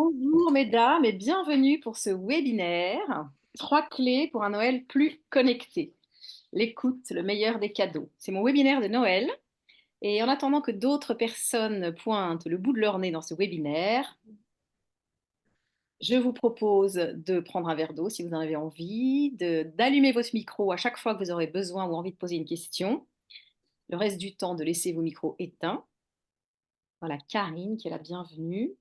Bonjour mesdames et bienvenue pour ce webinaire. 3 clés pour un Noël plus connecté. L'écoute, le meilleur des cadeaux. C'est mon webinaire de Noël. Et en attendant que d'autres personnes pointent le bout de leur nez dans ce webinaire, je vous propose de prendre un verre d'eau si vous en avez envie, d'allumer votre micro à chaque fois que vous aurez besoin ou envie de poser une question. Le reste du temps, de laisser vos micros éteints. Voilà, Karine qui est la bienvenue.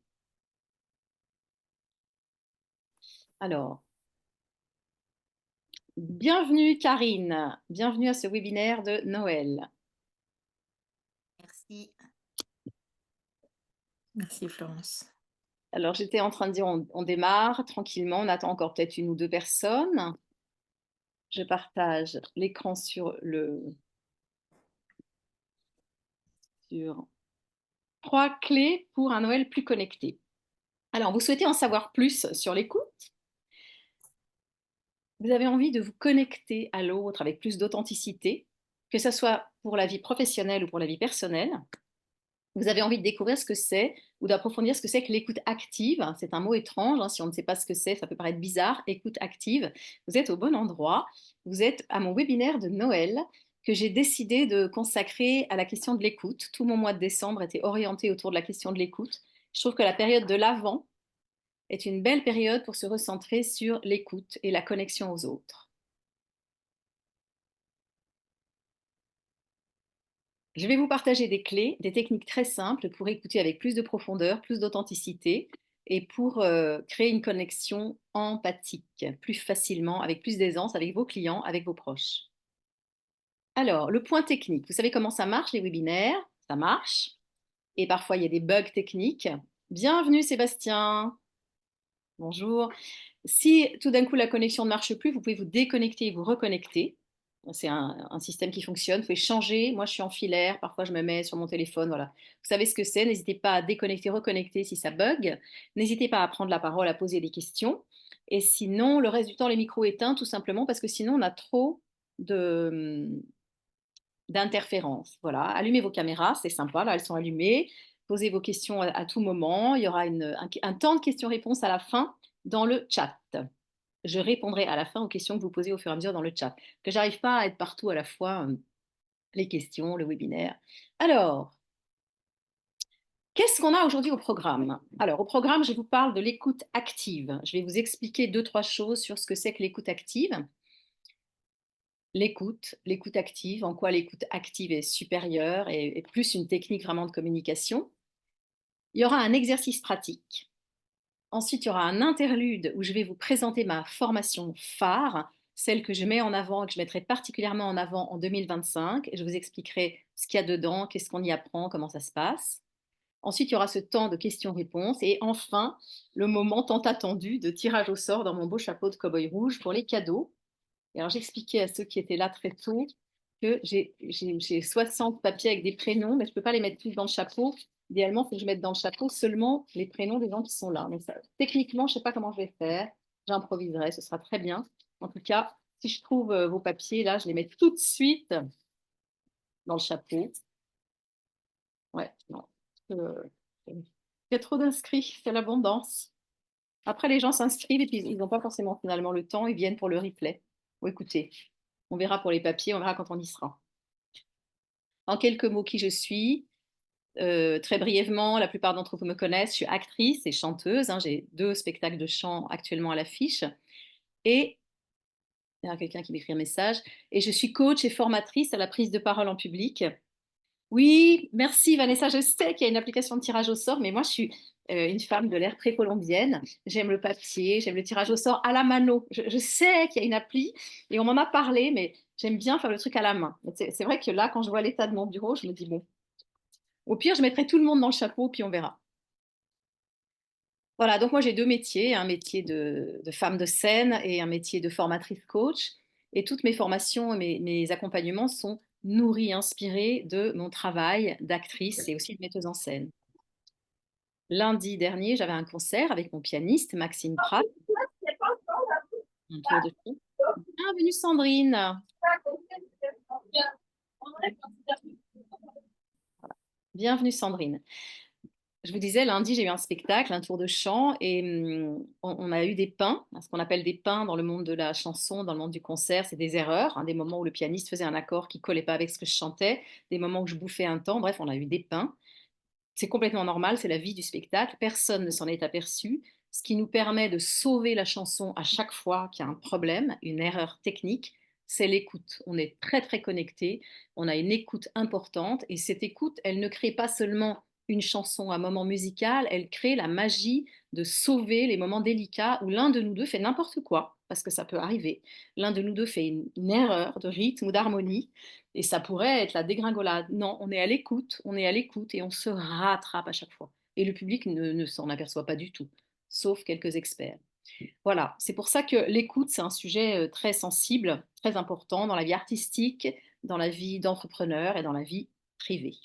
Alors, bienvenue Karine, bienvenue à ce webinaire de Noël. Merci. Merci Florence. Alors j'étais en train de dire on démarre tranquillement, on attend encore peut-être une ou deux personnes. Je partage l'écran sur 3 clés pour un Noël plus connecté. Alors vous souhaitez en savoir plus sur l'écoute? Vous avez envie de vous connecter à l'autre avec plus d'authenticité, que ce soit pour la vie professionnelle ou pour la vie personnelle. Vous avez envie de découvrir ce que c'est ou d'approfondir ce que c'est que l'écoute active. C'est un mot étrange, hein, si on ne sait pas ce que c'est, ça peut paraître bizarre. Écoute active, vous êtes au bon endroit. Vous êtes à mon webinaire de Noël que j'ai décidé de consacrer à la question de l'écoute. Tout mon mois de décembre était orienté autour de la question de l'écoute. Je trouve que la période de l'Avent est une belle période pour se recentrer sur l'écoute et la connexion aux autres. Je vais vous partager des clés, des techniques très simples pour écouter avec plus de profondeur, plus d'authenticité et pour créer une connexion empathique plus facilement, avec plus d'aisance avec vos clients, avec vos proches. Alors, le point technique, vous savez comment ça marche les webinaires? Ça marche et parfois il y a des bugs techniques. Bienvenue Sébastien, bonjour. Si tout d'un coup la connexion ne marche plus, vous pouvez vous déconnecter et vous reconnecter. C'est un système qui fonctionne. Vous pouvez changer. Moi, je suis en filaire. Parfois, je me mets sur mon téléphone. Voilà. Vous savez ce que c'est. N'hésitez pas à déconnecter, reconnecter si ça bug. N'hésitez pas à prendre la parole, à poser des questions. Et sinon, le reste du temps, les micros éteints, tout simplement parce que sinon, on a trop de, d'interférences. Voilà. Allumez vos caméras. C'est sympa. Là, elles sont allumées. Posez vos questions à tout moment. Il y aura un temps de questions-réponses à la fin dans le chat. Je répondrai à la fin aux questions que vous posez au fur et à mesure dans le chat. Que j'arrive pas à être partout à la fois, les questions, le webinaire. Alors, qu'est-ce qu'on a aujourd'hui au programme? Alors, au programme, je vous parle de l'écoute active. Je vais vous expliquer 2, 3 choses sur ce que c'est que l'écoute active. L'écoute active, en quoi l'écoute active est supérieure et plus une technique vraiment de communication. Il y aura un exercice pratique. Ensuite, il y aura un interlude où je vais vous présenter ma formation phare, celle que je mets en avant et que je mettrai particulièrement en avant en 2025. Et je vous expliquerai ce qu'il y a dedans, qu'est-ce qu'on y apprend, comment ça se passe. Ensuite, il y aura ce temps de questions-réponses. Et enfin, le moment tant attendu de tirage au sort dans mon beau chapeau de cow-boy rouge pour les cadeaux. Et alors, j'expliquais à ceux qui étaient là très tôt que j'ai 60 papiers avec des prénoms, mais je ne peux pas les mettre tous dans le chapeau. Idéalement, il faut que je mette dans le chapeau seulement les prénoms des gens qui sont là. Donc ça, techniquement, je ne sais pas comment je vais faire. J'improviserai, ce sera très bien. En tout cas, si je trouve vos papiers, là, je les mets tout de suite dans le chapeau. Ouais, non. Euh, il y a trop d'inscrits, c'est l'abondance. Après, les gens s'inscrivent et puis ils n'ont pas forcément finalement le temps, ils viennent pour le replay. Ou écoutez, on verra pour les papiers, on verra quand on y sera. En quelques mots, qui je suis. Très brièvement, la plupart d'entre vous me connaissent, je suis actrice et chanteuse, hein, j'ai 2 spectacles de chant actuellement à l'affiche. Et il y a quelqu'un qui m'écrit un message. Et je suis coach et formatrice à la prise de parole en public. Oui, merci Vanessa. Je sais qu'il y a une application de tirage au sort, mais moi je suis une femme de l'ère précolombienne. J'aime le papier, j'aime le tirage au sort à la mano. Je sais qu'il y a une appli et on m'en a parlé, mais j'aime bien faire le truc à la main. C'est vrai que là, quand je vois l'état de mon bureau, je me dis, bon, au pire, je mettrai tout le monde dans le chapeau, puis on verra. Voilà, donc moi j'ai 2 métiers, un métier de femme de scène et un métier de formatrice coach. Et toutes mes formations et mes accompagnements sont nourris, inspirés de mon travail d'actrice et aussi de metteuse en scène. Lundi dernier, j'avais un concert avec mon pianiste Maxime Prat, un tour de chant. Bienvenue Sandrine. Bienvenue Sandrine. Je vous disais, lundi, j'ai eu un spectacle, un tour de chant, et on a eu des peints, ce qu'on appelle des peints dans le monde de la chanson, dans le monde du concert, c'est des erreurs, hein, des moments où le pianiste faisait un accord qui collait pas avec ce que je chantais, des moments où je bouffais un temps, bref, on a eu des peints. C'est complètement normal, c'est la vie du spectacle, personne ne s'en est aperçu, ce qui nous permet de sauver la chanson à chaque fois qu'il y a un problème, une erreur technique, c'est l'écoute. On est très très connecté, on a une écoute importante et cette écoute, elle ne crée pas seulement une chanson, un moment musical, elle crée la magie de sauver les moments délicats où l'un de nous deux fait n'importe quoi, parce que ça peut arriver. L'un de nous deux fait une erreur de rythme ou d'harmonie et ça pourrait être la dégringolade. Non, on est à l'écoute et on se rattrape à chaque fois. Et le public ne s'en aperçoit pas du tout, sauf quelques experts. Voilà, c'est pour ça que l'écoute, c'est un sujet très sensible, très important dans la vie artistique, dans la vie d'entrepreneur et dans la vie privée.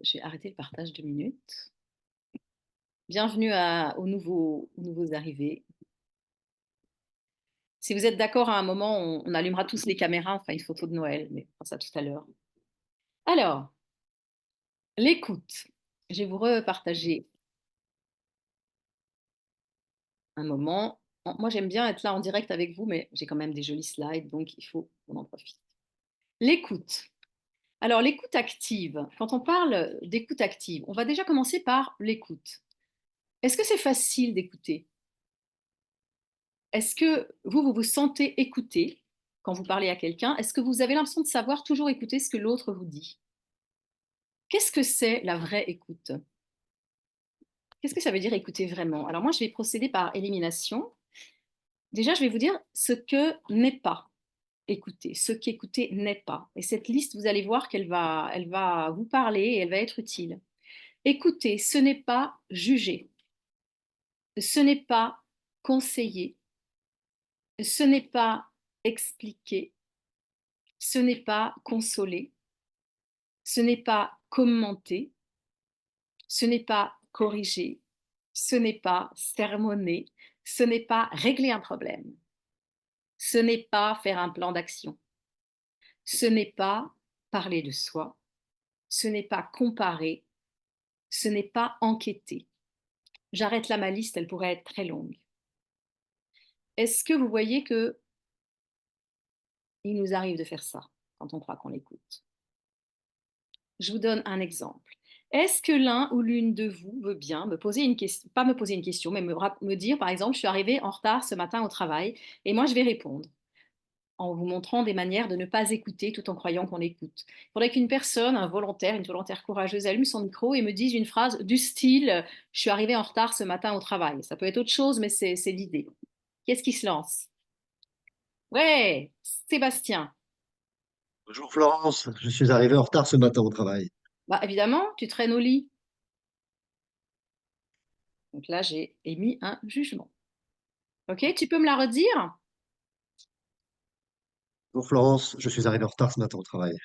J'ai arrêté le partage 2 minutes. Bienvenue aux nouveaux arrivés. Si vous êtes d'accord, à un moment, on allumera tous les caméras, enfin une photo de Noël, mais on fera ça tout à l'heure. Alors, l'écoute. Je vais vous repartager un moment. Moi, j'aime bien être là en direct avec vous, mais j'ai quand même des jolis slides, donc il faut qu'on en profite. L'écoute. Alors, l'écoute active. Quand on parle d'écoute active, on va déjà commencer par l'écoute. Est-ce que c'est facile d'écouter? Est-ce que vous vous sentez écouté quand vous parlez à quelqu'un? Est-ce que vous avez l'impression de savoir toujours écouter ce que l'autre vous dit? Qu'est-ce que c'est la vraie écoute? Qu'est-ce que ça veut dire écouter vraiment? Alors moi, je vais procéder par élimination. Déjà, je vais vous dire ce que n'est pas écouter, ce qu'écouter n'est pas. Et cette liste, vous allez voir elle va vous parler et elle va être utile. Écouter, ce n'est pas juger, ce n'est pas conseiller, ce n'est pas expliquer, ce n'est pas consoler, ce n'est pas commenter, ce n'est pas corriger, ce n'est pas sermonner, ce n'est pas régler un problème, ce n'est pas faire un plan d'action, ce n'est pas parler de soi, ce n'est pas comparer, ce n'est pas enquêter. J'arrête là ma liste, elle pourrait être très longue. Est-ce que vous voyez que il nous arrive de faire ça quand on croit qu'on l'écoute? Je vous donne un exemple. Est-ce que l'un ou l'une de vous veut bien me poser une question, pas me poser une question, mais me dire, par exemple, je suis arrivée en retard ce matin au travail et moi je vais répondre en vous montrant des manières de ne pas écouter tout en croyant qu'on écoute. Il faudrait qu'une personne, un volontaire, une volontaire courageuse, allume son micro et me dise une phrase du style je suis arrivée en retard ce matin au travail. Ça peut être autre chose, mais c'est l'idée. Qu'est-ce qui se lance? Ouais, Sébastien. Bonjour Florence, je suis arrivé en retard ce matin au travail. Bah évidemment, tu traînes au lit. Donc là, j'ai émis un jugement. Ok, tu peux me la redire? Bonjour Florence, je suis arrivé en retard ce matin au travail.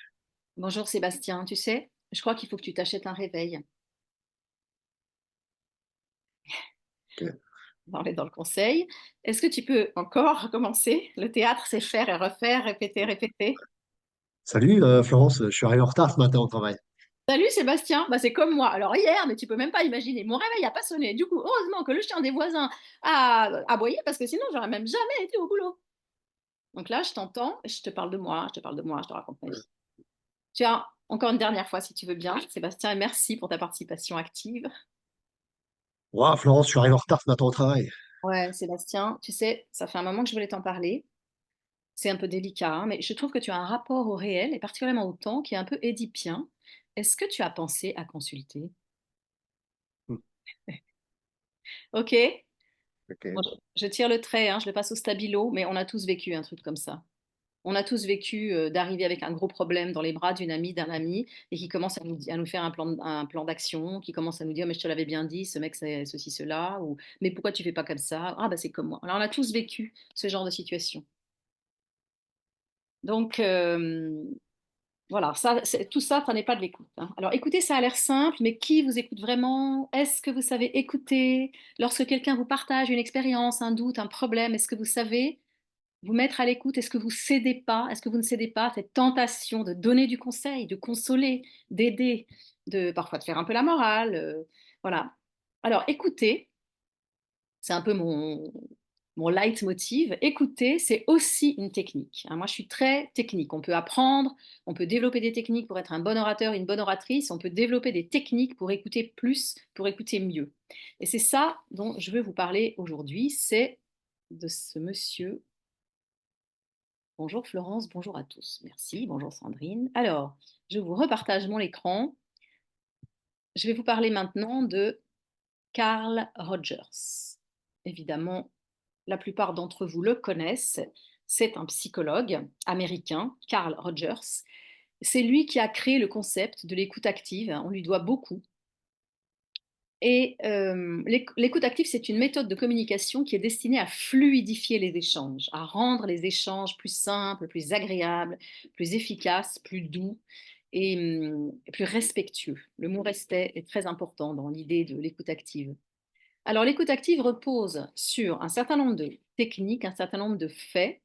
Bonjour Sébastien, tu sais, je crois qu'il faut que tu t'achètes un réveil. Ok. On est dans le conseil. Est-ce que tu peux encore recommencer? Le théâtre, c'est faire et refaire, répéter, répéter. Salut Florence, je suis arrivé en retard ce matin au travail. Salut Sébastien, bah, c'est comme moi. Alors hier, mais tu peux même pas imaginer, mon réveil n'a pas sonné. Du coup, heureusement que le chien des voisins a aboyé parce que sinon, j'aurais même jamais été au boulot. Donc là, je t'entends, je te parle de moi, je te parle de moi, je te raconte ma vie. Tu as encore une dernière fois, si tu veux bien, Sébastien, et merci pour ta participation active. Ouah, Florence, je suis arrivé en retard ce matin au travail. Ouais, Sébastien, tu sais, ça fait un moment que je voulais t'en parler. C'est un peu délicat, hein, mais je trouve que tu as un rapport au réel et particulièrement au temps qui est un peu édipien. Est-ce que tu as pensé à consulter? Hmm, Ok, bon, ok. je tire le trait, hein, je le passe au stabilo, mais on a tous vécu un truc comme ça. On a tous vécu d'arriver avec un gros problème dans les bras d'une amie, d'un ami, et qui commence à nous faire un plan d'action, qui commence à nous dire, mais je te l'avais bien dit, ce mec c'est ceci, cela, ou mais pourquoi tu fais pas comme ça? Ah bah c'est comme moi. Alors on a tous vécu ce genre de situation. Donc voilà, tout ça, ça n'est pas de l'écoute, hein. Alors écouter, ça a l'air simple, mais qui vous écoute vraiment? Est-ce que vous savez écouter? Lorsque quelqu'un vous partage une expérience, un doute, un problème, est-ce que vous savez vous mettre à l'écoute. Est-ce que vous cédez pas, est-ce que vous ne cédez pas à cette tentation de donner du conseil, de consoler, d'aider, de parfois de faire un peu la morale, voilà. Alors écoutez, c'est un peu mon leitmotiv. Écouter, c'est aussi une technique, hein. Moi, je suis très technique. On peut apprendre, on peut développer des techniques pour être un bon orateur, une bonne oratrice. On peut développer des techniques pour écouter plus, pour écouter mieux. Et c'est ça dont je veux vous parler aujourd'hui. C'est de ce monsieur. Bonjour Florence, bonjour à tous. Merci, bonjour Sandrine. Alors, je vous repartage mon écran. Je vais vous parler maintenant de Carl Rogers. Évidemment, la plupart d'entre vous le connaissent. C'est un psychologue américain, Carl Rogers. C'est lui qui a créé le concept de l'écoute active. On lui doit beaucoup. Et l'écoute active, c'est une méthode de communication qui est destinée à fluidifier les échanges, à rendre les échanges plus simples, plus agréables, plus efficaces, plus doux et plus respectueux. Le mot respect est très important dans l'idée de l'écoute active. Alors, l'écoute active repose sur un certain nombre de techniques, un certain nombre de faits.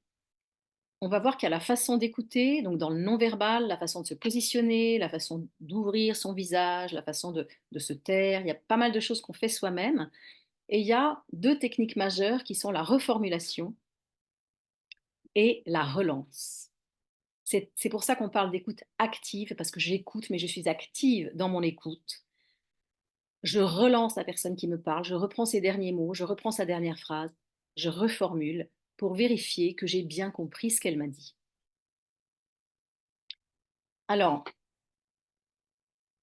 On va voir qu'il y a la façon d'écouter, donc dans le non-verbal, la façon de se positionner, la façon d'ouvrir son visage, la façon de se taire. Il y a pas mal de choses qu'on fait soi-même. Et il y a deux techniques majeures qui sont la reformulation et la relance. C'est pour ça qu'on parle d'écoute active, parce que j'écoute, mais je suis active dans mon écoute. Je relance la personne qui me parle, je reprends ses derniers mots, je reprends sa dernière phrase, je reformule pour vérifier que j'ai bien compris ce qu'elle m'a dit. Alors,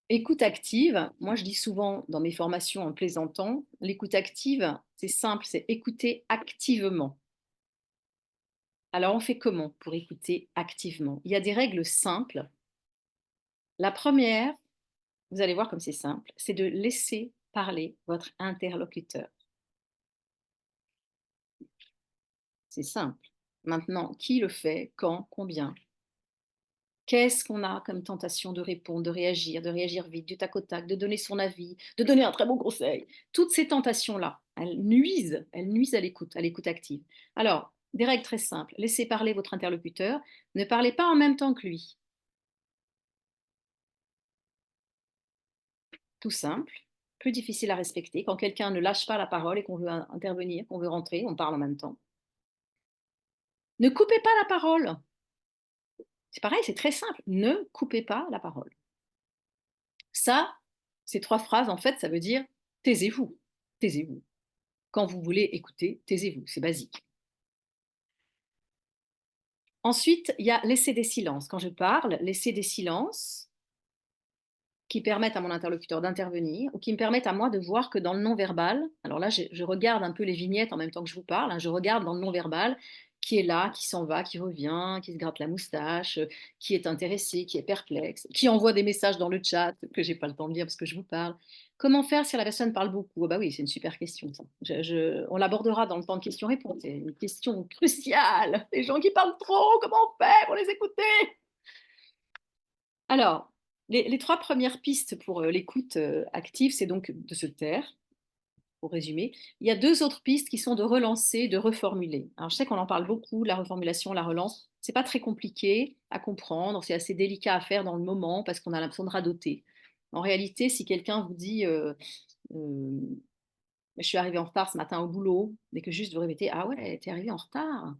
écoute active, moi je dis souvent dans mes formations en plaisantant, l'écoute active, c'est simple, c'est écouter activement. Alors on fait comment pour écouter activement? Il y a des règles simples. La première, vous allez voir comme c'est simple, c'est de laisser parler votre interlocuteur. C'est simple. Maintenant, qui le fait, quand, combien? Qu'est-ce qu'on a comme tentation de répondre, de réagir vite, du tac au tac, de donner son avis, de donner un très bon conseil? Toutes ces tentations-là, elles nuisent à l'écoute active. Alors, des règles très simples. Laissez parler votre interlocuteur. Ne parlez pas en même temps que lui. Tout simple, plus difficile à respecter. Quand quelqu'un ne lâche pas la parole et qu'on veut intervenir, qu'on veut rentrer, on parle en même temps. Ne coupez pas la parole. C'est pareil, c'est très simple. Ne coupez pas la parole. Ça, ces trois phrases, en fait, ça veut dire taisez-vous, taisez-vous. Quand vous voulez écouter, taisez-vous, c'est basique. Ensuite, il y a laisser des silences. Quand je parle, laisser des silences qui permettent à mon interlocuteur d'intervenir ou qui me permettent à moi de voir que dans le non-verbal, alors là, je regarde un peu les vignettes en même temps que je vous parle, hein, je regarde dans le non-verbal qui est là, qui s'en va, qui revient, qui se gratte la moustache, qui est intéressé, qui est perplexe, qui envoie des messages dans le chat que j'ai pas le temps de lire parce que je vous parle. Comment faire si la personne parle beaucoup? Oh bah oui, c'est une super question, ça. On l'abordera dans le temps de questions-réponses. C'est une question cruciale. Les gens qui parlent trop, comment on fait pour les écouter? Alors, les trois premières pistes pour l'écoute active, c'est donc de se taire, pour résumer. Il y a deux autres pistes qui sont de relancer, de reformuler. Alors, je sais qu'on en parle beaucoup, la reformulation, la relance. C'est pas très compliqué à comprendre, c'est assez délicat à faire dans le moment parce qu'on a l'impression de radoter. En réalité, si quelqu'un vous dit euh, je suis arrivé en retard ce matin au boulot, mais que juste vous répétez ah ouais, t'es arrivé en retard.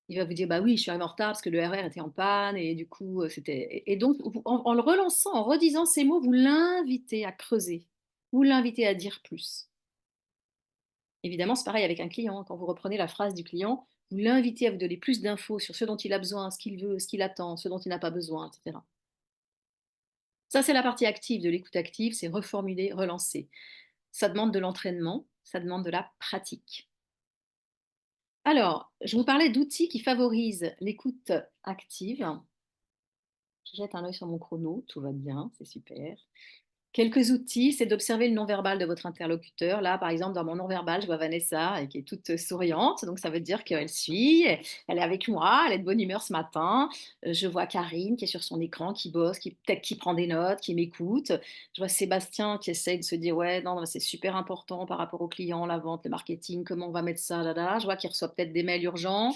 Il va vous dire, bah oui, je suis arrivé en retard parce que le RER était en panne et du coup, c'était. Et donc, en le relançant, en redisant ces mots, vous l'invitez à creuser, vous l'invitez à dire plus. Évidemment, c'est pareil avec un client. Quand vous reprenez la phrase du client, vous l'invitez à vous donner plus d'infos sur ce dont il a besoin, ce qu'il veut, ce qu'il attend, ce dont il n'a pas besoin, etc. Ça, c'est la partie active de l'écoute active, c'est reformuler, relancer. Ça demande de l'entraînement, ça demande de la pratique. Alors, je vous parlais d'outils qui favorisent l'écoute active. Je jette un œil sur mon chrono, tout va bien, c'est super. Quelques outils, c'est d'observer le non-verbal de votre interlocuteur. Là, par exemple, dans mon non-verbal, je vois Vanessa qui est toute souriante, donc ça veut dire qu'elle suit, elle est avec moi, elle est de bonne humeur ce matin. Je vois Karine qui est sur son écran, qui bosse, qui peut-être qui prend des notes, qui m'écoute. Je vois Sébastien qui essaye de se dire ouais, non, c'est super important par rapport aux clients, la vente, le marketing, comment on va mettre ça, là, là. Je vois qu'il reçoit peut-être des mails urgents.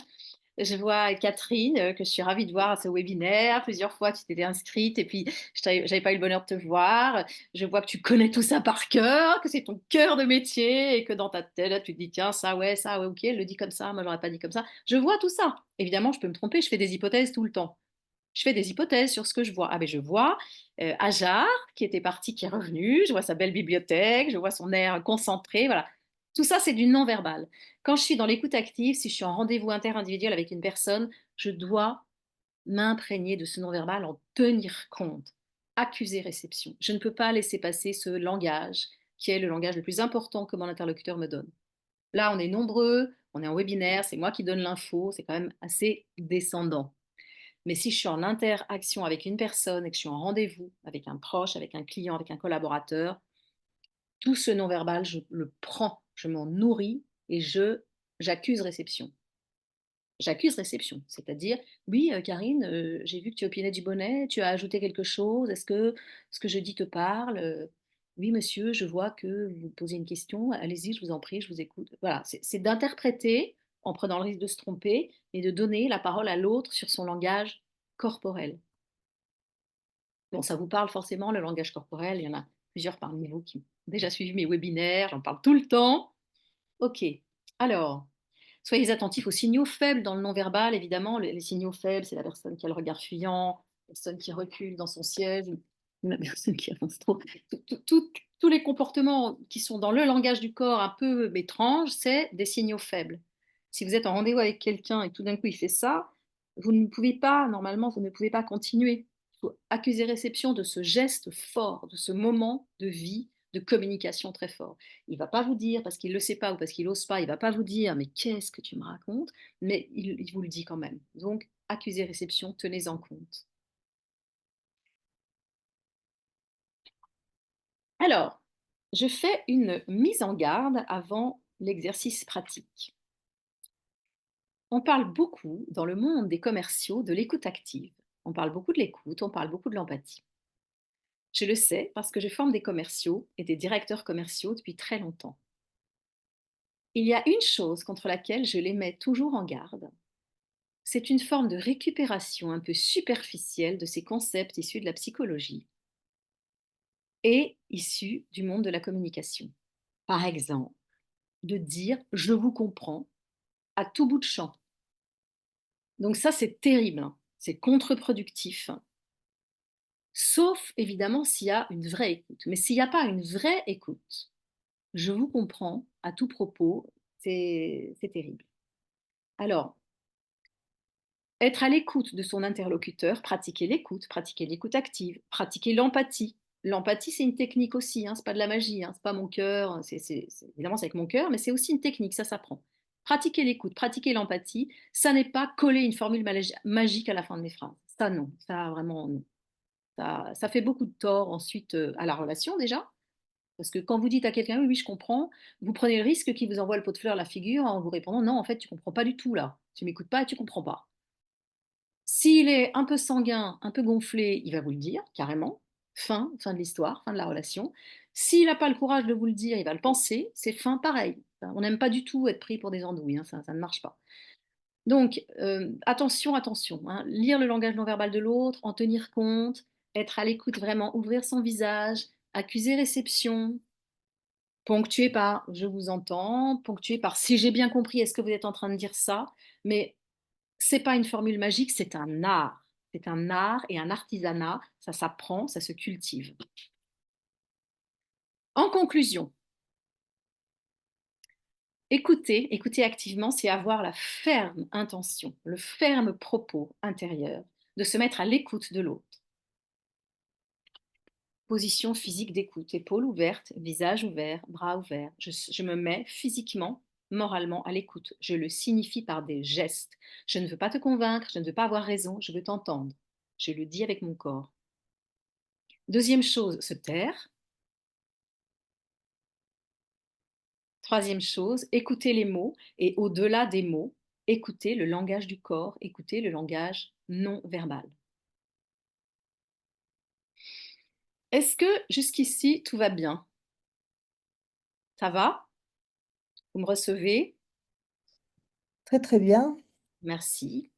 Je vois Catherine, que je suis ravie de voir à ce webinaire. Plusieurs fois, tu t'étais inscrite et puis j'avais pas eu le bonheur de te voir. Je vois que tu connais tout ça par cœur, que c'est ton cœur de métier et que dans ta tête, là, tu te dis, tiens, ça, ouais, ok, elle le dit comme ça, moi, j'aurais pas dit comme ça. Je vois tout ça. Évidemment, je peux me tromper, je fais des hypothèses tout le temps. Je fais des hypothèses sur ce que je vois. Ah ben je vois Ajar qui était parti, qui est revenu, je vois sa belle bibliothèque, je vois son air concentré, voilà. Tout ça, c'est du non-verbal. Quand je suis dans l'écoute active, si je suis en rendez-vous interindividuel avec une personne, je dois m'imprégner de ce non-verbal, en tenir compte. Accuser-réception. Je ne peux pas laisser passer ce langage qui est le langage le plus important que mon interlocuteur me donne. Là, on est nombreux, on est en webinaire, c'est moi qui donne l'info, c'est quand même assez descendant. Mais si je suis en interaction avec une personne et que je suis en rendez-vous avec un proche, avec un client, avec un collaborateur, tout ce non-verbal, je le prends, je m'en nourris et j'accuse réception. J'accuse réception, c'est-à-dire, oui, Karine, j'ai vu que tu opinais du bonnet, tu as ajouté quelque chose, est-ce que ce que je dis te parle? Oui, monsieur, je vois que vous posez une question, allez-y, je vous en prie, je vous écoute. Voilà, c'est d'interpréter en prenant le risque de se tromper et de donner la parole à l'autre sur son langage corporel. Bon, ça vous parle forcément, le langage corporel, il y en a plusieurs parmi vous qui ont déjà suivi mes webinaires, j'en parle tout le temps. Ok, alors, soyez attentifs aux signaux faibles dans le non-verbal, évidemment. Les signaux faibles, c'est la personne qui a le regard fuyant, la personne qui recule dans son siège, ou la personne qui avance trop. Tous les comportements qui sont dans le langage du corps un peu étranges, c'est des signaux faibles. Si vous êtes en rendez-vous avec quelqu'un et tout d'un coup il fait ça, vous ne pouvez pas, normalement, vous ne pouvez pas continuer. Il faut accuser réception de ce geste fort, de ce moment de vie, de communication très fort. Il va pas vous dire parce qu'il le sait pas ou parce qu'il ose pas, il va pas vous dire mais qu'est-ce que tu me racontes, mais il vous le dit quand même. Donc accusé réception, tenez-en compte. Alors, je fais une mise en garde avant l'exercice pratique. On parle beaucoup dans le monde des commerciaux de l'écoute active. On parle beaucoup de l'écoute, on parle beaucoup de l'empathie. Je le sais parce que je forme des commerciaux et des directeurs commerciaux depuis très longtemps. Il y a une chose contre laquelle je les mets toujours en garde, c'est une forme de récupération un peu superficielle de ces concepts issus de la psychologie et issus du monde de la communication. Par exemple, de dire je vous comprends à tout bout de champ. Donc ça, c'est terrible, hein. C'est contre-productif, hein. Sauf évidemment s'il y a une vraie écoute. Mais s'il n'y a pas une vraie écoute, je vous comprends à tout propos, c'est terrible. Alors, être à l'écoute de son interlocuteur, pratiquer l'écoute active, pratiquer l'empathie. L'empathie, c'est une technique aussi, hein, c'est pas de la magie, hein, c'est pas mon cœur, évidemment c'est avec mon cœur, mais c'est aussi une technique, ça s'apprend. Pratiquer l'écoute, pratiquer l'empathie, ça n'est pas coller une formule magique à la fin de mes phrases. Ça non, ça vraiment non. Ça fait beaucoup de tort ensuite à la relation déjà, parce que quand vous dites à quelqu'un oui, oui, je comprends, vous prenez le risque qu'il vous envoie le pot de fleurs à la figure en vous répondant non, en fait, tu comprends pas du tout là. Tu m'écoutes pas et tu comprends pas. S'il est un peu sanguin, un peu gonflé, il va vous le dire, carrément. Fin de l'histoire, fin de la relation. S'il n'a pas le courage de vous le dire, il va le penser, c'est fin, pareil. On n'aime pas du tout être pris pour des andouilles, hein, ça ne marche pas. Donc, attention, attention, hein, lire le langage non verbal de l'autre, en tenir compte, être à l'écoute vraiment, ouvrir son visage, accuser réception, ponctué par je vous entends, ponctué par si j'ai bien compris, est-ce que vous êtes en train de dire ça? Mais c'est pas une formule magique, c'est un art. C'est un art et un artisanat, ça s'apprend, ça se cultive. En conclusion, écouter activement, c'est avoir la ferme intention, le ferme propos intérieur de se mettre à l'écoute de l'autre. Position physique d'écoute, épaules ouvertes, visage ouvert, bras ouverts. Je me mets physiquement, moralement à l'écoute. Je le signifie par des gestes. Je ne veux pas te convaincre, je ne veux pas avoir raison, je veux t'entendre. Je le dis avec mon corps. Deuxième chose, se taire. Troisième chose, écouter les mots et au-delà des mots, écouter le langage du corps, écouter le langage non verbal. Est-ce que jusqu'ici tout va bien? Ça va? Vous me recevez? Très très bien. Merci.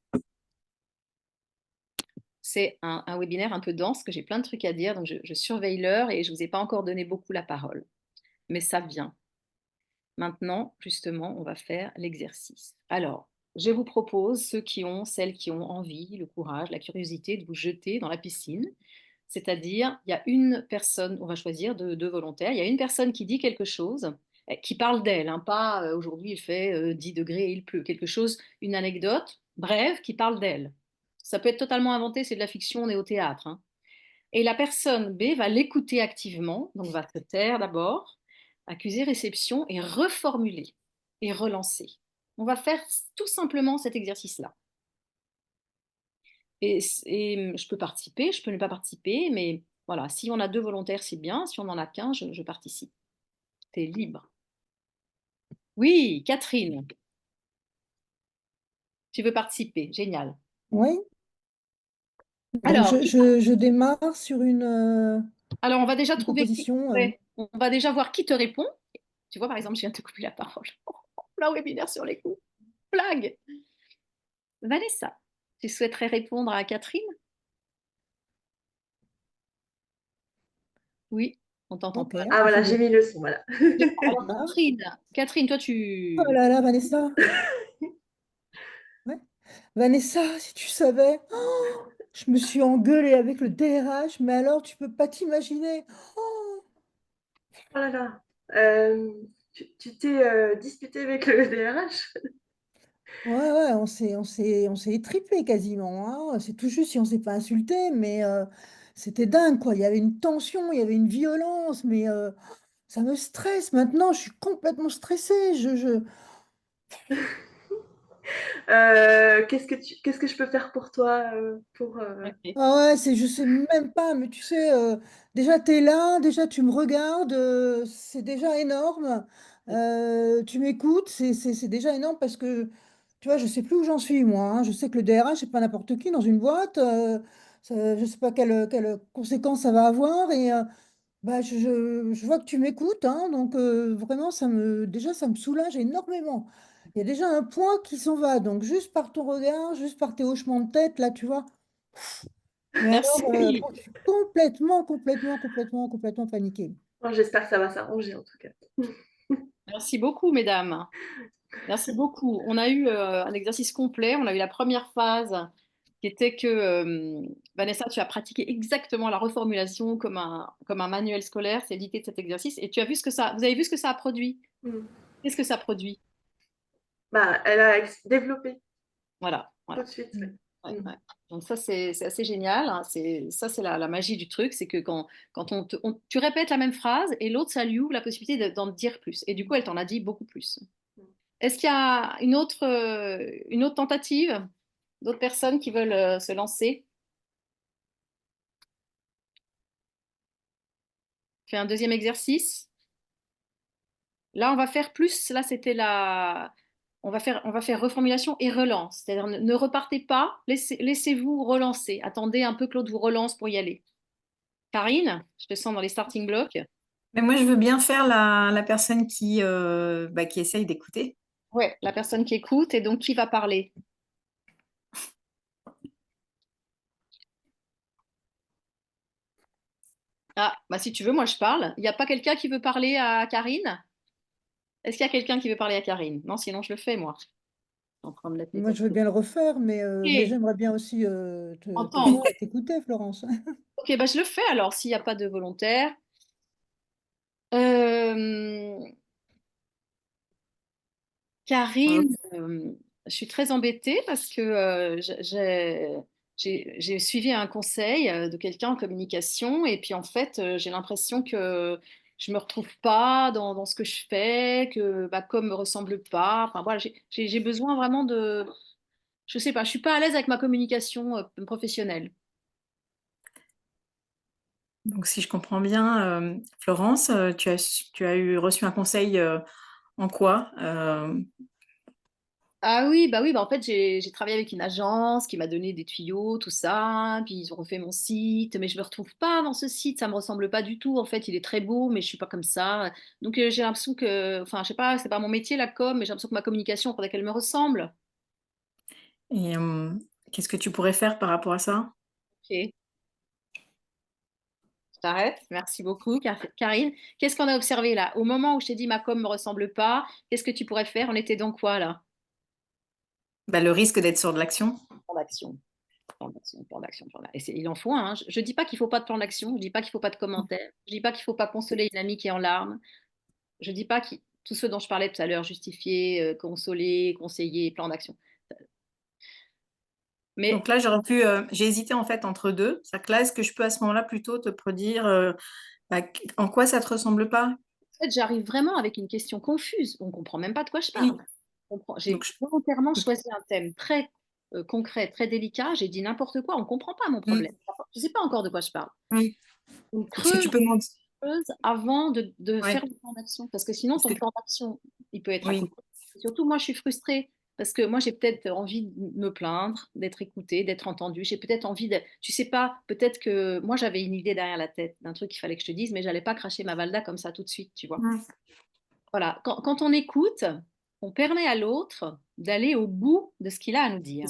C'est un webinaire un peu dense, parce que j'ai plein de trucs à dire, donc je surveille l'heure et je ne vous ai pas encore donné beaucoup la parole. Mais ça vient. Maintenant, justement, on va faire l'exercice. Alors, je vous propose, celles qui ont envie, le courage, la curiosité de vous jeter dans la piscine. C'est-à-dire, il y a une personne, on va choisir deux volontaires, il y a une personne qui dit quelque chose, qui parle d'elle, hein, pas aujourd'hui il fait 10 degrés et il pleut, quelque chose, une anecdote brève qui parle d'elle. Ça peut être totalement inventé, c'est de la fiction, on est au théâtre, hein. Et la personne B va l'écouter activement, donc va se taire d'abord, accuser réception et reformuler et relancer. On va faire tout simplement cet exercice-là. Et je peux participer, je peux ne pas participer, mais voilà, si on a deux volontaires, c'est bien. Si on en a qu'un, je participe. T'es libre. Oui, Catherine, tu veux participer. Génial. Oui, donc Alors, je démarre sur alors, on va déjà une trouver proposition. ouais, on va déjà voir qui te répond. Tu vois, par exemple, je viens de te couper la parole. Là, webinaire sur les coups. Blague. Vanessa, tu souhaiterais répondre à Catherine? Oui, on t'entend Ok, pas. Ah je voilà, j'ai démarre. mis le son, voilà. Alors, Catherine, toi, Oh là là, Vanessa. Ouais. Vanessa, si tu savais, je me suis engueulée avec le DRH, mais alors tu peux pas t'imaginer. Oh, Oh là là. Tu t'es disputé avec le DRH? ouais, ouais, on s'est étripé quasiment, hein. C'est tout juste si on s'est pas insulté, mais c'était dingue, quoi. Il y avait une tension, il y avait une violence, mais ça me stresse maintenant. Je suis complètement stressée. Qu'est-ce que je peux faire pour toi Ok. Ah ouais, je sais même pas, mais tu sais, déjà tu es là, déjà tu me regardes, c'est déjà énorme. Tu m'écoutes, c'est déjà énorme parce que, tu vois, je sais plus où j'en suis moi, hein. Je sais que le DRH, c'est pas n'importe qui dans une boîte. Je sais pas quelles conséquences ça va avoir. Et bah, je vois que tu m'écoutes, hein, donc vraiment, déjà, ça me soulage énormément. Il y a déjà un point qui s'en va, donc juste par ton regard, juste par tes hochements de tête, là, tu vois. Mais alors, Merci. je suis complètement paniquée. J'espère que ça va s'arranger en tout cas. Merci beaucoup, mesdames. Merci beaucoup. On a eu un exercice complet. On a eu la première phase qui était que Vanessa, tu as pratiqué exactement la reformulation comme un manuel scolaire, c'est l'idée de cet exercice. Et tu as vu vous avez vu ce que ça a produit. Hmm. Qu'est-ce que ça produit? Bah, elle a développé Voilà, tout voilà. de suite. Ouais. Mm. Ouais, Hmm. ouais. Donc ça, c'est assez génial, hein. Ça, c'est la magie du truc, c'est que quand tu répètes la même phrase et l'autre, ça lui ouvre la possibilité d'en dire plus. Et du coup, elle t'en a dit beaucoup plus. Est-ce qu'il y a une autre tentative? D'autres personnes qui veulent se lancer? Fais un deuxième exercice. Là, on va faire plus. Là, c'était la. On va faire reformulation et relance. C'est-à-dire, ne repartez pas, laissez-vous relancer. Attendez un peu que l'autre vous relance pour y aller. Karine, je te sens dans les starting blocks. Mais moi, je veux bien faire la personne qui essaye d'écouter. Ouais, la personne qui écoute et donc qui va parler. Ah, bah si tu veux, moi je parle. Il n'y a pas quelqu'un qui veut parler à Karine? Est-ce qu'il y a quelqu'un qui veut parler à Karine? Non, sinon je le fais moi. Je suis en train de mettre les Moi, têtes. je veux bien le refaire, mais Ok, j'aimerais bien aussi te entendre. voir et t'écouter, Florence. Ok, bah je le fais alors s'il n'y a pas de volontaire. Euh, Euh, Karine, je suis très embêtée parce que j'ai suivi un conseil de quelqu'un en communication et puis en fait, j'ai l'impression que je me retrouve pas dans ce que je fais, que ma com me ressemble pas. Enfin voilà, j'ai besoin vraiment je sais pas, je suis pas à l'aise avec ma communication professionnelle. Donc, si je comprends bien, Florence, tu as reçu un conseil en quoi? Ah oui, bah oui, bah en fait, j'ai travaillé avec une agence qui m'a donné des tuyaux, tout ça, puis ils ont refait mon site, mais je me retrouve pas dans ce site, ça me ressemble pas du tout. En fait, il est très beau, mais je suis pas comme ça. Donc j'ai l'impression que, enfin, je sais pas, c'est pas mon métier la com, mais j'ai l'impression que ma communication, il faudrait qu'elle me ressemble. Et qu'est-ce que tu pourrais faire par rapport à ça? Ok, je t'arrête. Merci beaucoup, Karine. Qu'est-ce qu'on a observé là? Au moment où je t'ai dit ma com me ressemble pas, qu'est-ce que tu pourrais faire? On était dans quoi là? Bah, le risque d'être sur de l'action. Plan d'action. Plan d'action, plan d'action, plan d'action. Et il en faut un, hein. Je ne dis pas qu'il ne faut pas de plan d'action, je ne dis pas qu'il ne faut pas de commentaires, je ne dis pas qu'il ne faut pas consoler une amie qui est en larmes, je ne dis pas tout ce dont je parlais tout à l'heure, justifier, consoler, conseiller, plan d'action. Mais Donc là, j'ai hésité en fait entre deux. C'est-à-dire que là, est-ce que je peux à ce moment-là plutôt te dire bah, en quoi ça te ressemble pas? en fait, j'arrive vraiment avec une question confuse, on ne comprend même pas de quoi je Oui. parle. J'ai Donc, volontairement choisi un thème très concret, très délicat, j'ai dit n'importe quoi, on ne comprend pas mon Mm, problème. Je ne sais pas encore de quoi je parle. oui. Donc Est-ce que tu peux m'en dire? avant de faire Ouais. le plan d'action. Parce que sinon, Est-ce ton que plan d'action, il peut être à oui. côté. Et surtout, moi, je suis frustrée. Parce que moi, j'ai peut-être envie de me plaindre, d'être écoutée, d'être entendue. J'ai peut-être envie de... Tu sais pas, peut-être que moi, j'avais une idée derrière la tête d'un truc qu'il fallait que je te dise, mais j'allais pas cracher ma valda comme ça tout de suite, tu vois. Mm. Voilà. Quand on écoute, on permet à l'autre d'aller au bout de ce qu'il a à nous dire.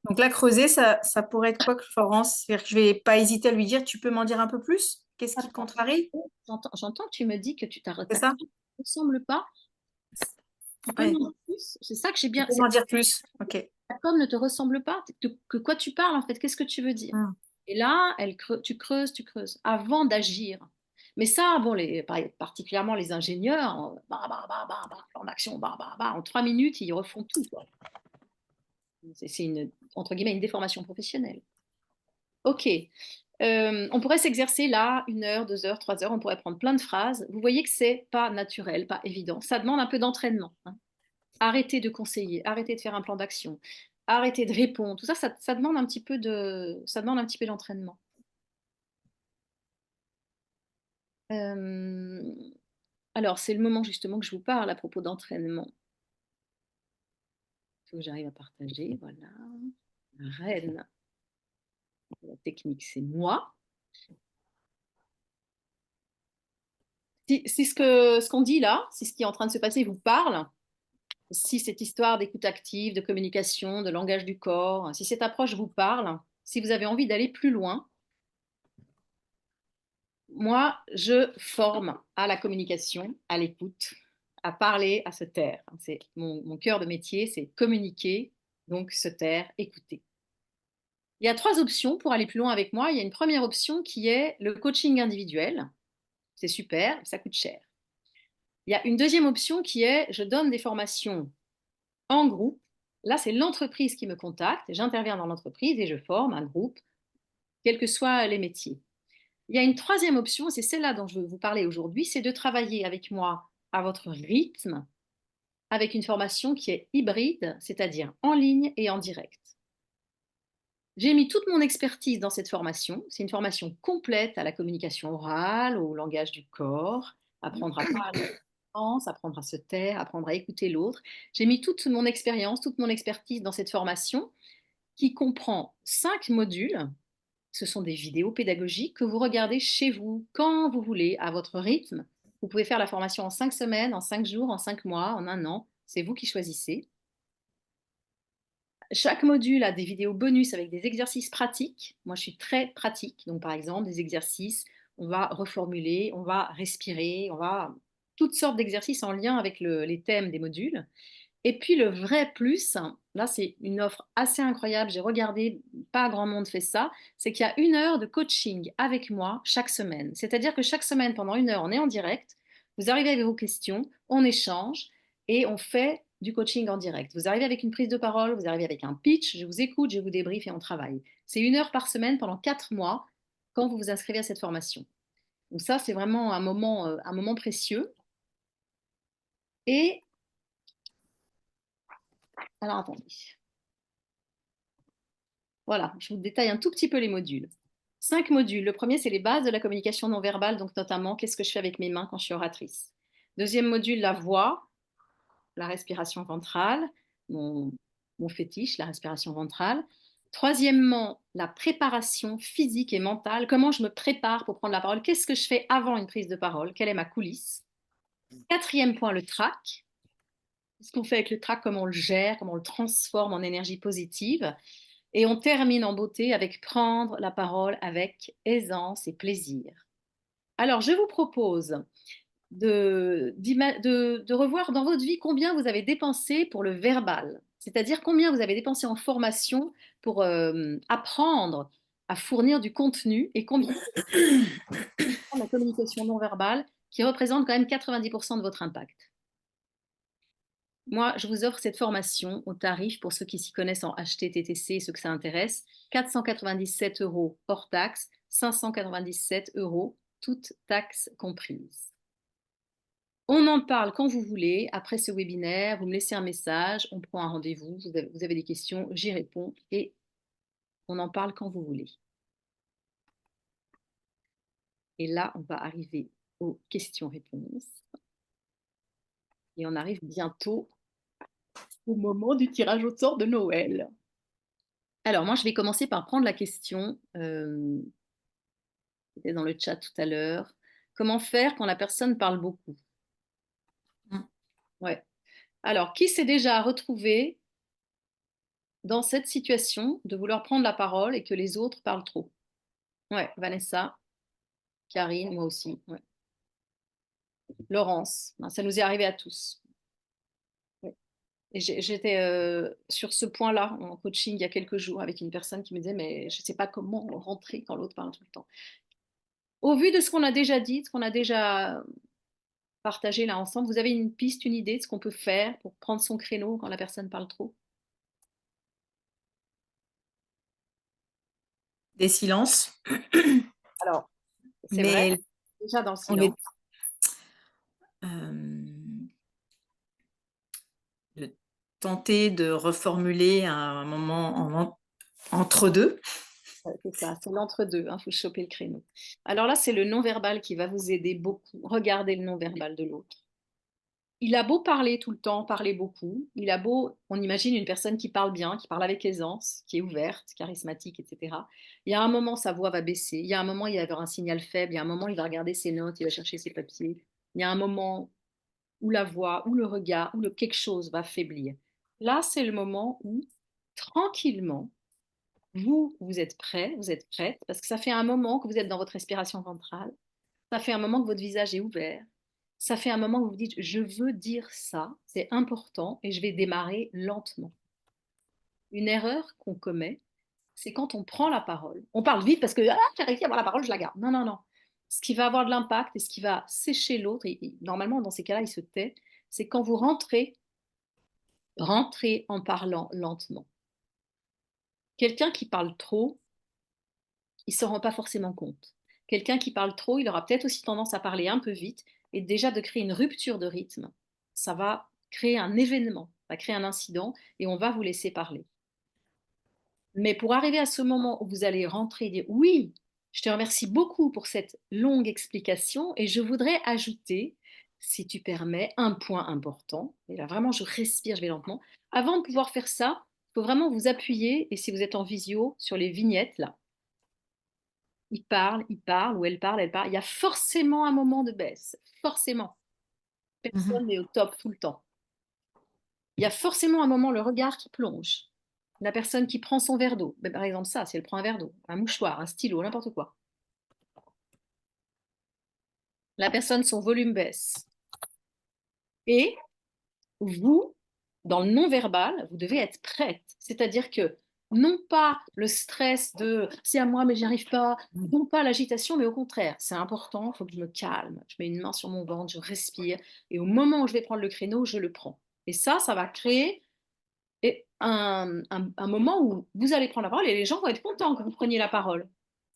Donc là, creuser, ça pourrait être quoi, Florence? C'est-à-dire que je vais pas hésiter à lui dire, tu peux m'en dire un peu plus? Qu'est-ce qui te contrarie? J'entends que tu me dis que C'est ta ça? com ne ressemble pas. Tu peux Ouais. m'en dire plus? C'est ça que j'ai Tu bien. peux m'en dire plus? Ok. La com ne te ressemble pas? Que quoi tu parles en fait? Qu'est-ce que tu veux dire? Mm. Et là, tu creuses avant d'agir. Mais ça, bon, particulièrement les ingénieurs, plan d'action, en 3 minutes, ils refont tout, quoi. C'est une, entre guillemets, une déformation professionnelle. Ok. On pourrait s'exercer là 1 heure, 2 heures, 3 heures, on pourrait prendre plein de phrases. Vous voyez que c'est pas naturel, pas évident. Ça demande un peu d'entraînement, hein. Arrêtez de conseiller, arrêtez de faire un plan d'action, arrêtez de répondre. Tout ça, ça demande un petit peu ça demande un petit peu d'entraînement. Euh, alors, c'est le moment justement que je vous parle à propos d'entraînement. Il faut que j'arrive à partager. Voilà. La reine de la technique, c'est moi. Si ce qu'on dit là, si ce qui est en train de se passer vous parle, si cette histoire d'écoute active, de communication, de langage du corps, si cette approche vous parle, si vous avez envie d'aller plus loin, moi, je forme à la communication, à l'écoute, à parler, à se taire. C'est mon cœur de métier, c'est communiquer, donc se taire, écouter. Il y a 3 options pour aller plus loin avec moi. Il y a une première option qui est le coaching individuel. C'est super, ça coûte cher. Il y a une deuxième option qui est je donne des formations en groupe. Là, c'est l'entreprise qui me contacte. J'interviens dans l'entreprise et je forme un groupe, quels que soient les métiers. Il y a une troisième option, c'est celle-là dont je veux vous parler aujourd'hui, c'est de travailler avec moi à votre rythme, avec une formation qui est hybride, c'est-à-dire en ligne et en direct. J'ai mis toute mon expertise dans cette formation. C'est une formation complète à la communication orale, au langage du corps, apprendre à parler, apprendre à se taire, apprendre à écouter l'autre. J'ai mis toute mon expérience, toute mon expertise dans cette formation qui comprend 5 modules. Ce sont des vidéos pédagogiques que vous regardez chez vous, quand vous voulez, à votre rythme. Vous pouvez faire la formation en 5 semaines, en 5 jours, en 5 mois, en un an. C'est vous qui choisissez. Chaque module a des vidéos bonus avec des exercices pratiques. Moi, je suis très pratique. Donc, par exemple, des exercices, on va reformuler, on va respirer, on va toutes sortes d'exercices en lien avec les thèmes des modules. Et puis le vrai plus, là c'est une offre assez incroyable, j'ai regardé, pas grand monde fait ça, c'est qu'il y a 1 heure de coaching avec moi chaque semaine. C'est-à-dire que chaque semaine, pendant 1 heure, on est en direct, vous arrivez avec vos questions, on échange et on fait du coaching en direct. Vous arrivez avec une prise de parole, vous arrivez avec un pitch, je vous écoute, je vous débriefe et on travaille. C'est 1 heure par semaine pendant 4 mois quand vous vous inscrivez à cette formation. Donc ça, c'est vraiment un moment précieux. Et alors attendez. Voilà, je vous détaille un tout petit peu les modules. 5 modules. Le premier, c'est les bases de la communication non verbale, donc notamment qu'est-ce que je fais avec mes mains quand je suis oratrice. Deuxième module, la voix, la respiration ventrale, mon, mon fétiche, la respiration ventrale. Troisièmement, la préparation physique et mentale. Comment je me prépare pour prendre la parole? Qu'est-ce que je fais avant une prise de parole? Quelle est ma coulisse? Quatrième point, le track. ce qu'on fait avec le trac, comment on le gère, comment on le transforme en énergie positive. Et on termine en beauté avec prendre la parole avec aisance et plaisir. Alors, je vous propose de revoir dans votre vie combien vous avez dépensé pour le verbal, c'est-à-dire combien vous avez dépensé en formation pour apprendre à fournir du contenu et combien la communication non verbale qui représente quand même 90% de votre impact. Moi, je vous offre cette formation au tarif, pour ceux qui s'y connaissent en HTTTC et ceux que ça intéresse, 497 € hors taxe, 597 € toutes taxes comprises. On en parle quand vous voulez. Après ce webinaire, vous me laissez un message, on prend un rendez-vous, vous avez des questions, j'y réponds et on en parle quand vous voulez. Et là, on va arriver aux questions-réponses. Et on arrive bientôt au moment du tirage au sort de Noël. Alors, moi, je vais commencer par prendre la question, c'était dans le chat tout à l'heure. Comment faire quand la personne parle beaucoup? Ouais. Alors, qui s'est déjà retrouvé dans cette situation de vouloir prendre la parole et que les autres parlent trop? Ouais, Vanessa, Karine, moi aussi. Ouais. Laurence, ça nous est arrivé à tous. Ouais. Et j'étais sur ce point-là en coaching il y a quelques jours avec une personne qui me disait, mais je ne sais pas comment rentrer quand l'autre parle tout le temps. Au vu de ce qu'on a déjà dit, ce qu'on a déjà partagé là ensemble, vous avez une piste, une idée de ce qu'on peut faire pour prendre son créneau quand la personne parle trop? Des silences, Alors, c'est vrai, mais déjà dans le on silence. De tenter de reformuler à un moment entre deux. C'est ça, c'est l'entre-deux, il faut choper le créneau. Alors là, c'est le non-verbal qui va vous aider beaucoup. Regardez le non-verbal de l'autre. Il a beau parler tout le temps, parler beaucoup, il a beau, on imagine une personne qui parle bien, qui parle avec aisance, qui est ouverte, charismatique, etc. Il y a un moment, sa voix va baisser, il y a un moment, il va y avoir un signal faible, il y a un moment, il va regarder ses notes, il va chercher ses papiers, il y a un moment où la voix, où le regard, où quelque chose va faiblir. Là, c'est le moment où, tranquillement, vous êtes prêt, vous êtes prête, parce que ça fait un moment que vous êtes dans votre respiration ventrale, ça fait un moment que votre visage est ouvert, ça fait un moment que vous vous dites, je veux dire ça, c'est important, et je vais démarrer lentement. Une erreur qu'on commet, c'est quand on prend la parole. On parle vite parce que j'ai réussi à avoir la parole, je la garde. Non, non, non. Ce qui va avoir de l'impact et ce qui va sécher l'autre, et normalement dans ces cas-là, il se tait, c'est quand vous rentrez en parlant lentement. Quelqu'un qui parle trop, il ne se rend pas forcément compte. Quelqu'un qui parle trop, il aura peut-être aussi tendance à parler un peu vite et déjà de créer une rupture de rythme. Ça va créer un événement, ça va créer un incident et on va vous laisser parler. Mais pour arriver à ce moment où vous allez rentrer et dire oui, je te remercie beaucoup pour cette longue explication et je voudrais ajouter, si tu permets, un point important. Et là vraiment, je respire, je vais lentement. Avant de pouvoir faire ça, il faut vraiment vous appuyer et si vous êtes en visio, sur les vignettes là. Il parle, ou elle parle, elle parle. Il y a forcément un moment de baisse. Forcément. Personne n'est au top tout le temps. Il y a forcément un moment, le regard qui plonge. La personne qui prend son verre d'eau. Ben, par exemple, ça, si elle prend un verre d'eau, un mouchoir, un stylo, n'importe quoi. La personne, son volume baisse. Et vous, dans le non-verbal, vous devez être prête. C'est-à-dire que non pas le stress de c'est à moi mais j'y arrive pas, non pas l'agitation, mais au contraire, c'est important, il faut que je me calme. Je mets une main sur mon ventre, je respire, et au moment où je vais prendre le créneau, je le prends. Et ça va créer un moment où vous allez prendre la parole et les gens vont être contents que vous preniez la parole.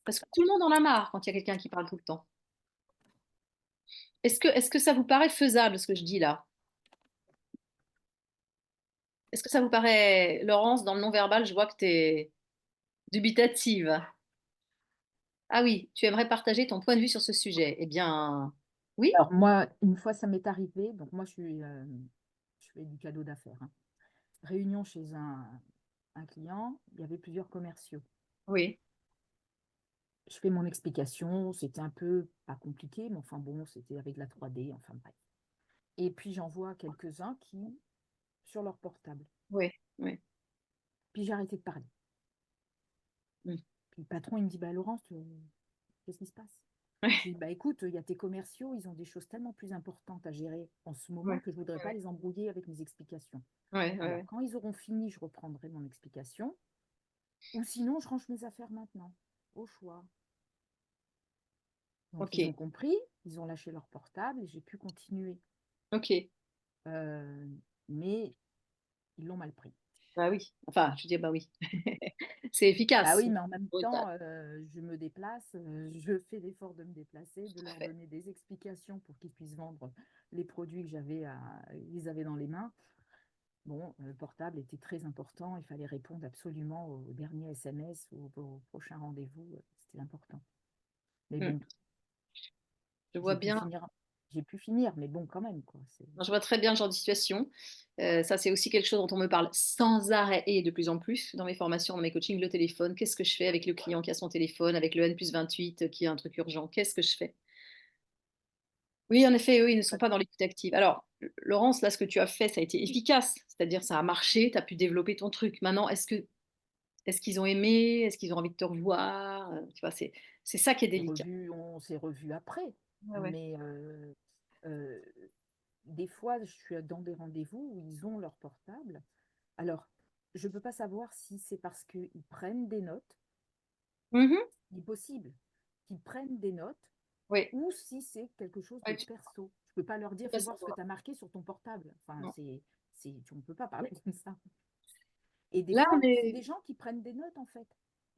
Parce que tout le monde en a marre quand il y a quelqu'un qui parle tout le temps. Est-ce que ça vous paraît faisable ce que je dis là? Est-ce que ça vous paraît, Laurence, dans le non-verbal, je vois que tu es dubitative. Ah oui, tu aimerais partager ton point de vue sur ce sujet. Eh bien, oui, Alors moi, une fois, ça m'est arrivé. Donc moi, je fais du cadeau d'affaires, hein. Réunion chez un client, il y avait plusieurs commerciaux. oui, Je fais mon explication, c'était un peu pas compliqué, mais enfin bon, c'était avec la 3D, enfin bref. Et puis j'en vois quelques-uns qui sur leur portable. Oui, oui. Puis j'ai arrêté de parler. Mm. Puis le patron, il me dit, bah, Laurence, qu'est-ce qui se passe? Ouais, Je dis, bah, écoute, il y a tes commerciaux, ils ont des choses tellement plus importantes à gérer en ce moment ouais, que je ne voudrais pas les embrouiller avec mes explications. ouais, Alors, ouais. quand ils auront fini, je reprendrai mon explication. Ou sinon, je range mes affaires maintenant, au choix. Donc, Ok, ils ont compris, ils ont lâché leur portable et j'ai pu continuer. ok. Euh, mais ils l'ont mal pris. Bah oui. Enfin, je veux dire, bah oui. C'est Bah efficace. oui, mais en même Brutal. temps, je me déplace, je fais l'effort de me déplacer, de Tout à leur fait. donner des explications pour qu'ils puissent vendre les produits que ils avaient dans les mains. Bon, le portable était très important, il fallait répondre absolument au dernier SMS ou au prochain rendez-vous, c'était important. Mais Mm. bon, Je vois j'ai pu bien. finir, j'ai pu finir, mais bon, quand même, quoi. Je vois très bien le genre de situation. Ça, c'est aussi quelque chose dont on me parle sans arrêt et de plus en plus dans mes formations, dans mes coachings, le téléphone. Qu'est-ce que je fais avec le client qui a son téléphone, avec le N+28 qui a un truc urgent? Qu'est-ce que je fais? Oui, en effet, eux, ils ne sont pas dans l'écoute active. Alors, Laurence, là, ce que tu as fait, ça a été efficace. C'est-à-dire, ça a marché, tu as pu développer ton truc. Maintenant, est-ce qu'ils ont aimé? Est-ce qu'ils ont envie de te revoir? Tu vois, c'est ça qui est délicat. On s'est revus après, Ouais, ouais. mais euh, des fois, je suis dans des rendez-vous où ils ont leur portable. Alors, je ne peux pas savoir si c'est parce qu'ils prennent des notes, Mhm. il est possible qu'ils prennent des notes, Oui, ou si c'est quelque chose de ouais, perso. Je ne peux pas leur tu dire, peux fais voir ce que savoir. tu as marqué sur ton portable. Enfin, Non. on ne peut pas parler comme ça. Et des Là, fois, on c'est est. des gens qui prennent des notes, en fait.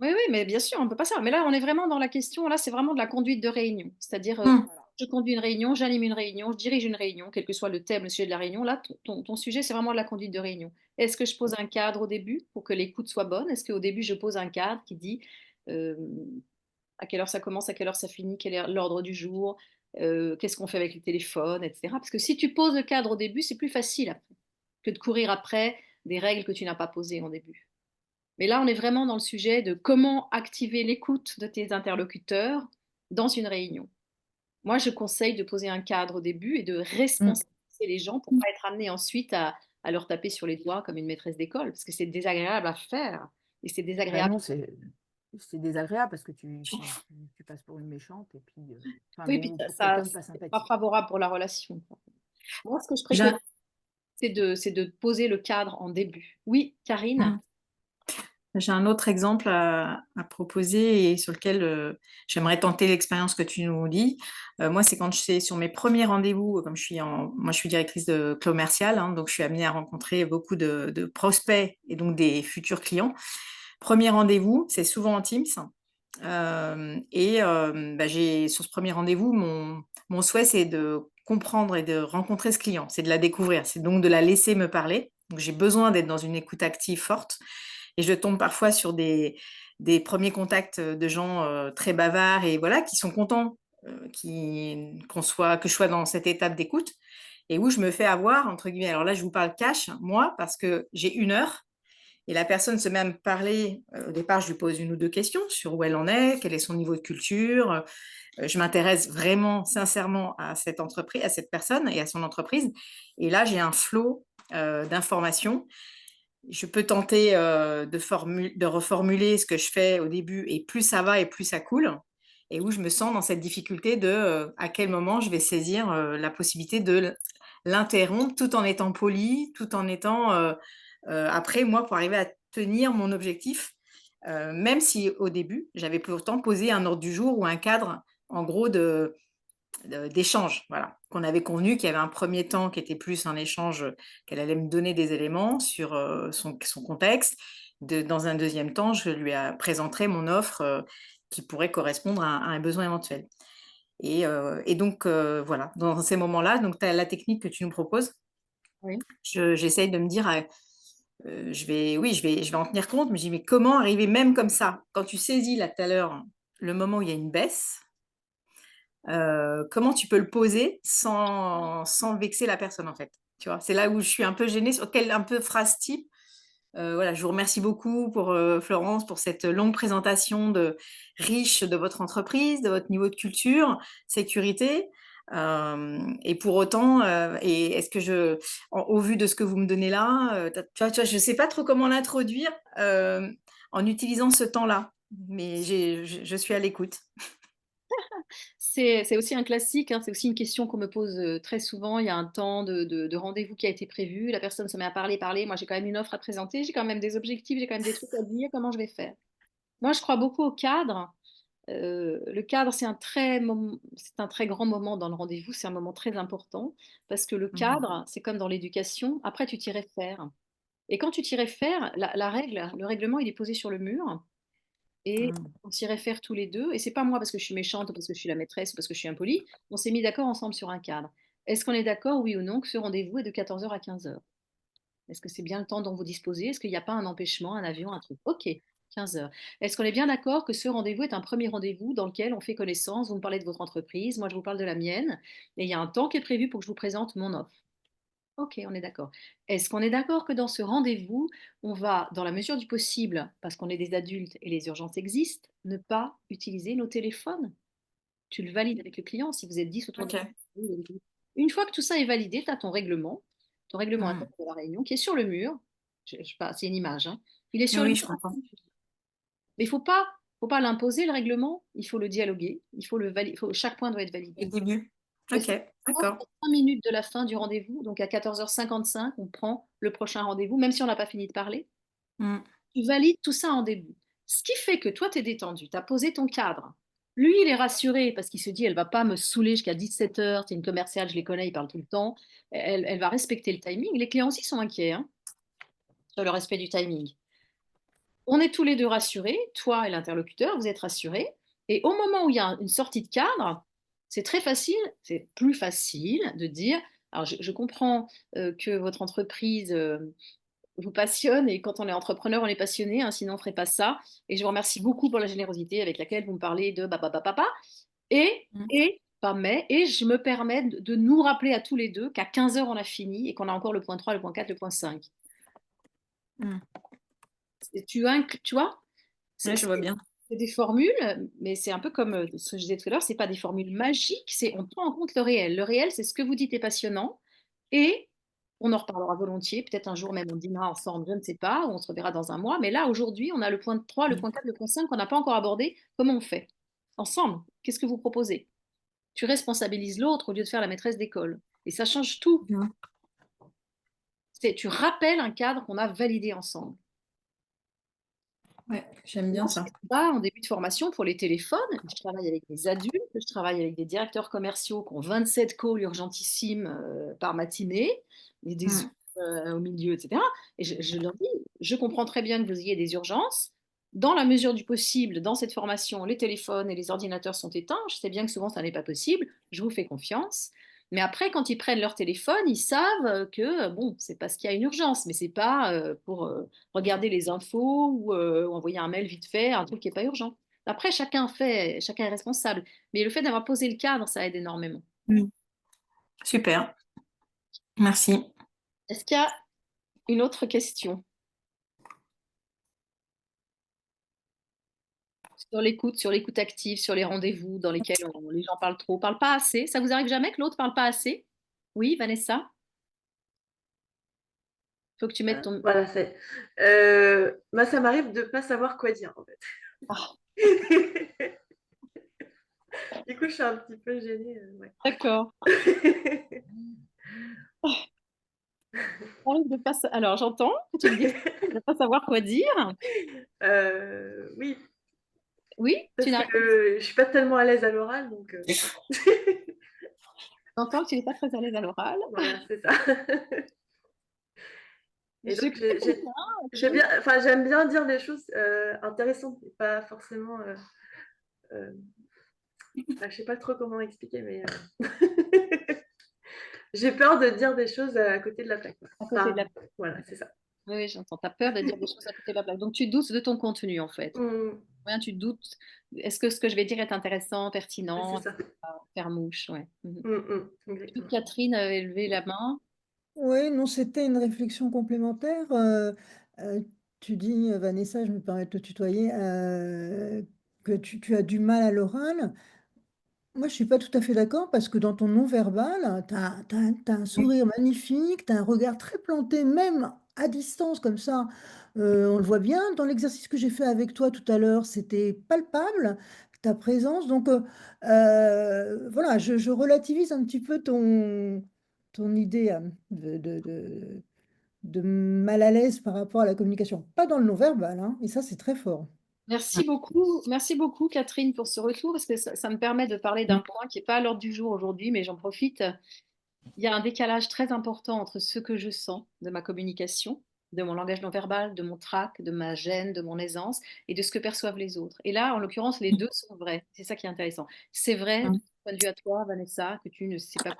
Oui, oui, mais bien sûr, on ne peut pas ça. Mais là, on est vraiment dans la question, là, c'est vraiment de la conduite de réunion. C'est-à-dire, Hmm. Voilà. je conduis une réunion, j'anime une réunion, je dirige une réunion, quel que soit le thème, le sujet de la réunion. Là, ton sujet, c'est vraiment de la conduite de réunion. Est-ce que je pose un cadre au début pour que l'écoute soit bonne? Est-ce qu'au début, je pose un cadre qui dit euh, à quelle heure ça commence, à quelle heure ça finit, quel est l'ordre du jour, qu'est-ce qu'on fait avec le téléphone, etc. Parce que si tu poses le cadre au début, c'est plus facile après que de courir après des règles que tu n'as pas posées au début. Mais là, on est vraiment dans le sujet de comment activer l'écoute de tes interlocuteurs dans une réunion. Moi, je conseille de poser un cadre au début et de Hmm. responsabiliser les gens pour ne pas être amené ensuite à leur taper sur les doigts comme une maîtresse d'école, parce que c'est désagréable à faire. Et c'est Ben désagréable. non, c'est désagréable parce que tu passes pour une méchante et puis, enfin Oui, puis bon, pour ça quelqu'un de pas c'est pas sympathique. favorable pour la relation. Moi, ce que je J'ai préconise, c'est de poser le cadre en début. Oui, Karine? un, j'ai un autre exemple à proposer et sur lequel j'aimerais tenter l'expérience que tu nous dis. Moi, c'est quand je suis sur mes premiers rendez-vous, comme moi, je suis directrice de commercial, hein, donc je suis amenée à rencontrer beaucoup de prospects et donc des futurs clients. Premier rendez-vous, c'est souvent en Teams. Bah, sur ce premier rendez-vous, mon souhait, c'est de comprendre et de rencontrer ce client, c'est de la découvrir, c'est donc de la laisser me parler. Donc, j'ai besoin d'être dans une écoute active forte et je tombe parfois sur des premiers contacts de gens très bavards et voilà, qui sont contents que je sois dans cette étape d'écoute et où je me fais avoir, entre guillemets. Alors là, je vous parle cash, moi, parce que j'ai 1 heure et la personne se met à me parler. Au départ, je lui pose 1 ou 2 questions sur où elle en est, quel est son niveau de culture. Je m'intéresse vraiment, sincèrement à cette entreprise, à cette personne et à son entreprise. Et là, j'ai un flot d'informations. Je peux tenter de reformuler ce que je fais au début et plus ça va et plus ça coule. Et où je me sens dans cette difficulté de à quel moment je vais saisir la possibilité de l'interrompre tout en étant poli, tout en étant après, moi, pour arriver à tenir mon objectif, même si au début, j'avais pourtant posé un ordre du jour ou un cadre, en gros, d'échange, voilà, qu'on avait convenu qu'il y avait un premier temps qui était plus un échange, qu'elle allait me donner des éléments sur son contexte. Dans un deuxième temps, je lui présenterai mon offre qui pourrait correspondre à un besoin éventuel. Et donc, voilà, dans ces moments-là, donc tu as la technique que tu nous proposes. Oui. J'essaye de me dire, je vais en tenir compte, mais je dis, mais comment arriver même comme ça? Quand tu saisis là tout à l'heure le moment où il y a une baisse, comment tu peux le poser sans vexer la personne en fait? Tu vois, c'est là où je suis un peu gênée sur quelle un peu phrase type. Voilà, je vous remercie beaucoup pour Florence pour cette longue présentation riche de votre entreprise, de votre niveau de culture, sécurité. Et pour autant, et est-ce que au vu de ce que vous me donnez là, tu vois, je ne sais pas trop comment l'introduire en utilisant ce temps-là, mais je suis à l'écoute. C'est aussi un classique, hein, c'est aussi une question qu'on me pose très souvent. Il y a un temps de rendez-vous qui a été prévu, la personne se met à parler. Moi, j'ai quand même une offre à présenter, j'ai quand même des objectifs, j'ai quand même des trucs à dire, comment je vais faire? Moi, je crois beaucoup au cadre. Le cadre, c'est un très grand moment dans le rendez-vous, c'est un moment très important parce que le cadre, c'est comme dans l'éducation, après tu t'y réfères. Et quand tu t'y réfères, la règle, le règlement, il est posé sur le mur et on s'y réfère tous les deux. Et c'est pas moi parce que je suis méchante ou parce que je suis la maîtresse ou parce que je suis impolie. On s'est mis d'accord ensemble sur un cadre. Est-ce qu'on est d'accord, oui ou non, que ce rendez-vous est de 14 heures à 15 heures? Est-ce que c'est bien le temps dont vous disposez? Est-ce qu'il n'y a pas un empêchement, un avion, un truc? Ok, 15 heures. Est-ce qu'on est bien d'accord que ce rendez-vous est un premier rendez-vous dans lequel on fait connaissance? Vous me parlez de votre entreprise, moi je vous parle de la mienne, et il y a un temps qui est prévu pour que je vous présente mon offre. Ok, on est d'accord. Est-ce qu'on est d'accord que dans ce rendez-vous, on va, dans la mesure du possible, parce qu'on est des adultes et les urgences existent, ne pas utiliser nos téléphones? Tu le valides avec le client si vous êtes 10 autour de Ok. la table. Une fois que tout ça est validé, tu as ton règlement interne de la réunion qui est sur le mur. Je sais pas, c'est une image, hein. Il est sur le Oui, mur. je comprends. Mais faut pas l'imposer, le règlement. Il faut le dialoguer. Il faut le valider. Chaque point doit être validé. Au début. Et Ok, c'est d'accord. 5 minutes de la fin du rendez-vous. Donc à 14h55, on prend le prochain rendez-vous, même si on n'a pas fini de parler. Mm. Tu valides tout ça en début. Ce qui fait que toi, tu es détendu, tu as posé ton cadre. Lui, il est rassuré parce qu'il se dit, elle va pas me saouler jusqu'à 17 heures, c'est une commerciale, je les connais, ils parlent tout le temps. Elle va respecter le timing. Les clients aussi sont inquiets, hein, sur le respect du timing. On est tous les deux rassurés, toi et l'interlocuteur, vous êtes rassurés. Et au moment où il y a une sortie de cadre, c'est très facile, c'est plus facile de dire, alors je comprends que votre entreprise vous passionne et quand on est entrepreneur, on est passionné, hein, sinon on ne ferait pas ça. Et je vous remercie beaucoup pour la générosité avec laquelle vous me parlez de papa. Pas mais, et je me permets de nous rappeler à tous les deux qu'à 15 heures, on a fini et qu'on a encore le point 3, le point 4, le point 5. Mm. Tu vois, Ouais, je vois bien. c'est des formules, mais c'est un peu comme ce que je disais tout à l'heure, c'est pas des formules magiques, on prend en compte le réel. Le réel, c'est ce que vous dites est passionnant et on en reparlera volontiers. Peut-être un jour même on dînera ensemble, je ne sais pas, ou on se reverra dans un mois. Mais là, aujourd'hui, on a le point 3, le point 4, le point 5 qu'on n'a pas encore abordé. Comment on fait? Ensemble, qu'est-ce que vous proposez? Tu responsabilises l'autre au lieu de faire la maîtresse d'école. Et ça change tout. Mm. Tu rappelles un cadre qu'on a validé ensemble. Ouais, j'aime bien Moi, je ça. fais ça en début de formation pour les téléphones. Je travaille avec des adultes, je travaille avec des directeurs commerciaux qui ont 27 calls urgentissimes par matinée, et des Zooms Mm. au milieu, etc. Et je leur dis, je comprends très bien que vous ayez des urgences. Dans la mesure du possible, dans cette formation, les téléphones et les ordinateurs sont éteints. Je sais bien que souvent, ça n'est pas possible. Je vous fais confiance. Mais après, quand ils prennent leur téléphone, ils savent que, bon, c'est parce qu'il y a une urgence, mais c'est pas pour regarder les infos ou envoyer un mail vite fait, un truc qui n'est pas urgent. Après, chacun est responsable. Mais le fait d'avoir posé le cadre, ça aide énormément. Mm. Super. Merci. Est-ce qu'il y a une autre question sur l'écoute active, sur les rendez-vous dans lesquels les gens parlent trop, parlent pas assez? Ça vous arrive jamais que l'autre parle pas assez? Oui, Vanessa? Faut que tu mettes ton... Voilà, c'est. Moi, ça m'arrive de ne pas savoir quoi dire, en fait. Ah, Du coup, je suis un petit peu gênée. Ouais. d'accord. Alors, j'entends que tu me dis que tu ne pas savoir quoi dire. Oui, Oui, parce que je ne suis pas tellement à l'aise à l'oral, donc j'entends que tu n'es pas très à l'aise à l'oral. voilà, c'est ça. Et donc, Je- j'aime bien dire des choses intéressantes, et pas forcément. Je ne sais pas trop comment expliquer, mais j'ai peur de dire des choses à côté de la plaque. À côté de la... Voilà, c'est ça. Oui, j'entends. Tu as peur de dire des choses à côté de la plaque. Donc, tu doutes de ton contenu, en fait. Mm, Ouais, tu doutes. Est-ce que ce que je vais dire est intéressant, c'est pertinent, ça. faire mouche, ouais. Mhm. Exactement. Catherine avait levé la main. Oui, non, c'était une réflexion complémentaire. Euh, Tu dis, Vanessa, je me permets de te tutoyer, que tu as du mal à l'oral. Moi, je suis pas tout à fait d'accord parce que dans ton non-verbal, tu as un sourire magnifique, tu as un regard très planté, même à distance comme ça. On le voit bien. Dans l'exercice que j'ai fait avec toi tout à l'heure, c'était palpable, ta présence. Donc, voilà, je relativise un petit peu ton idée de mal à l'aise par rapport à la communication. Pas dans le non-verbal, hein, et ça, c'est très fort. Merci beaucoup Catherine pour ce retour parce que ça me permet de parler d'un point qui n'est pas à l'ordre du jour aujourd'hui, mais j'en profite. Il y a un décalage très important entre ce que je sens de ma communication, de mon langage non verbal, de mon trac, de ma gêne, de mon aisance et de ce que perçoivent les autres. Et là, en l'occurrence, les deux sont vrais. C'est ça qui est intéressant. C'est vrai, de ton point de vue à toi, Vanessa, que tu ne sais pas,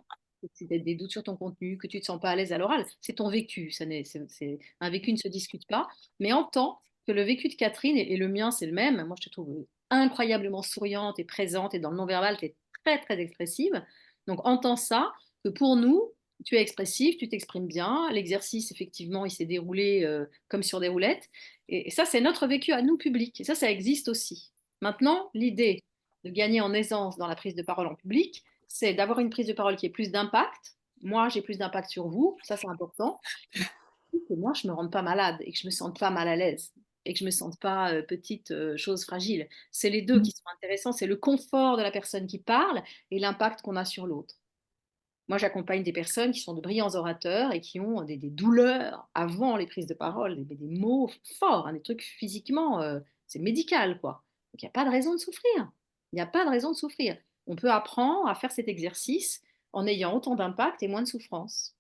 que tu as des doutes sur ton contenu, que tu ne te sens pas à l'aise à l'oral. C'est ton vécu. Un vécu ne se discute pas. Mais en tant que le vécu de Catherine et le mien, c'est le même. Moi, je te trouve incroyablement souriante et présente et dans le non-verbal, tu es très, très expressive. Donc, entends ça que pour nous, tu es expressif, tu t'exprimes bien. L'exercice, effectivement, il s'est déroulé comme sur des roulettes. Et ça, c'est notre vécu à nous, public. Et ça existe aussi. Maintenant, l'idée de gagner en aisance dans la prise de parole en public, c'est d'avoir une prise de parole qui ait plus d'impact. Moi, j'ai plus d'impact sur vous. Ça, c'est important. Que moi, je ne me rende pas malade et que je ne me sente pas mal à l'aise et que je ne me sente pas petite chose fragile. C'est les deux qui sont intéressants. C'est le confort de la personne qui parle et l'impact qu'on a sur l'autre. Moi, j'accompagne des personnes qui sont de brillants orateurs et qui ont des douleurs avant les prises de parole, des mots forts, hein, des trucs physiquement, c'est médical, quoi. Donc, il n'y a pas de raison de souffrir. Il n'y a pas de raison de souffrir. On peut apprendre à faire cet exercice en ayant autant d'impact et moins de souffrance.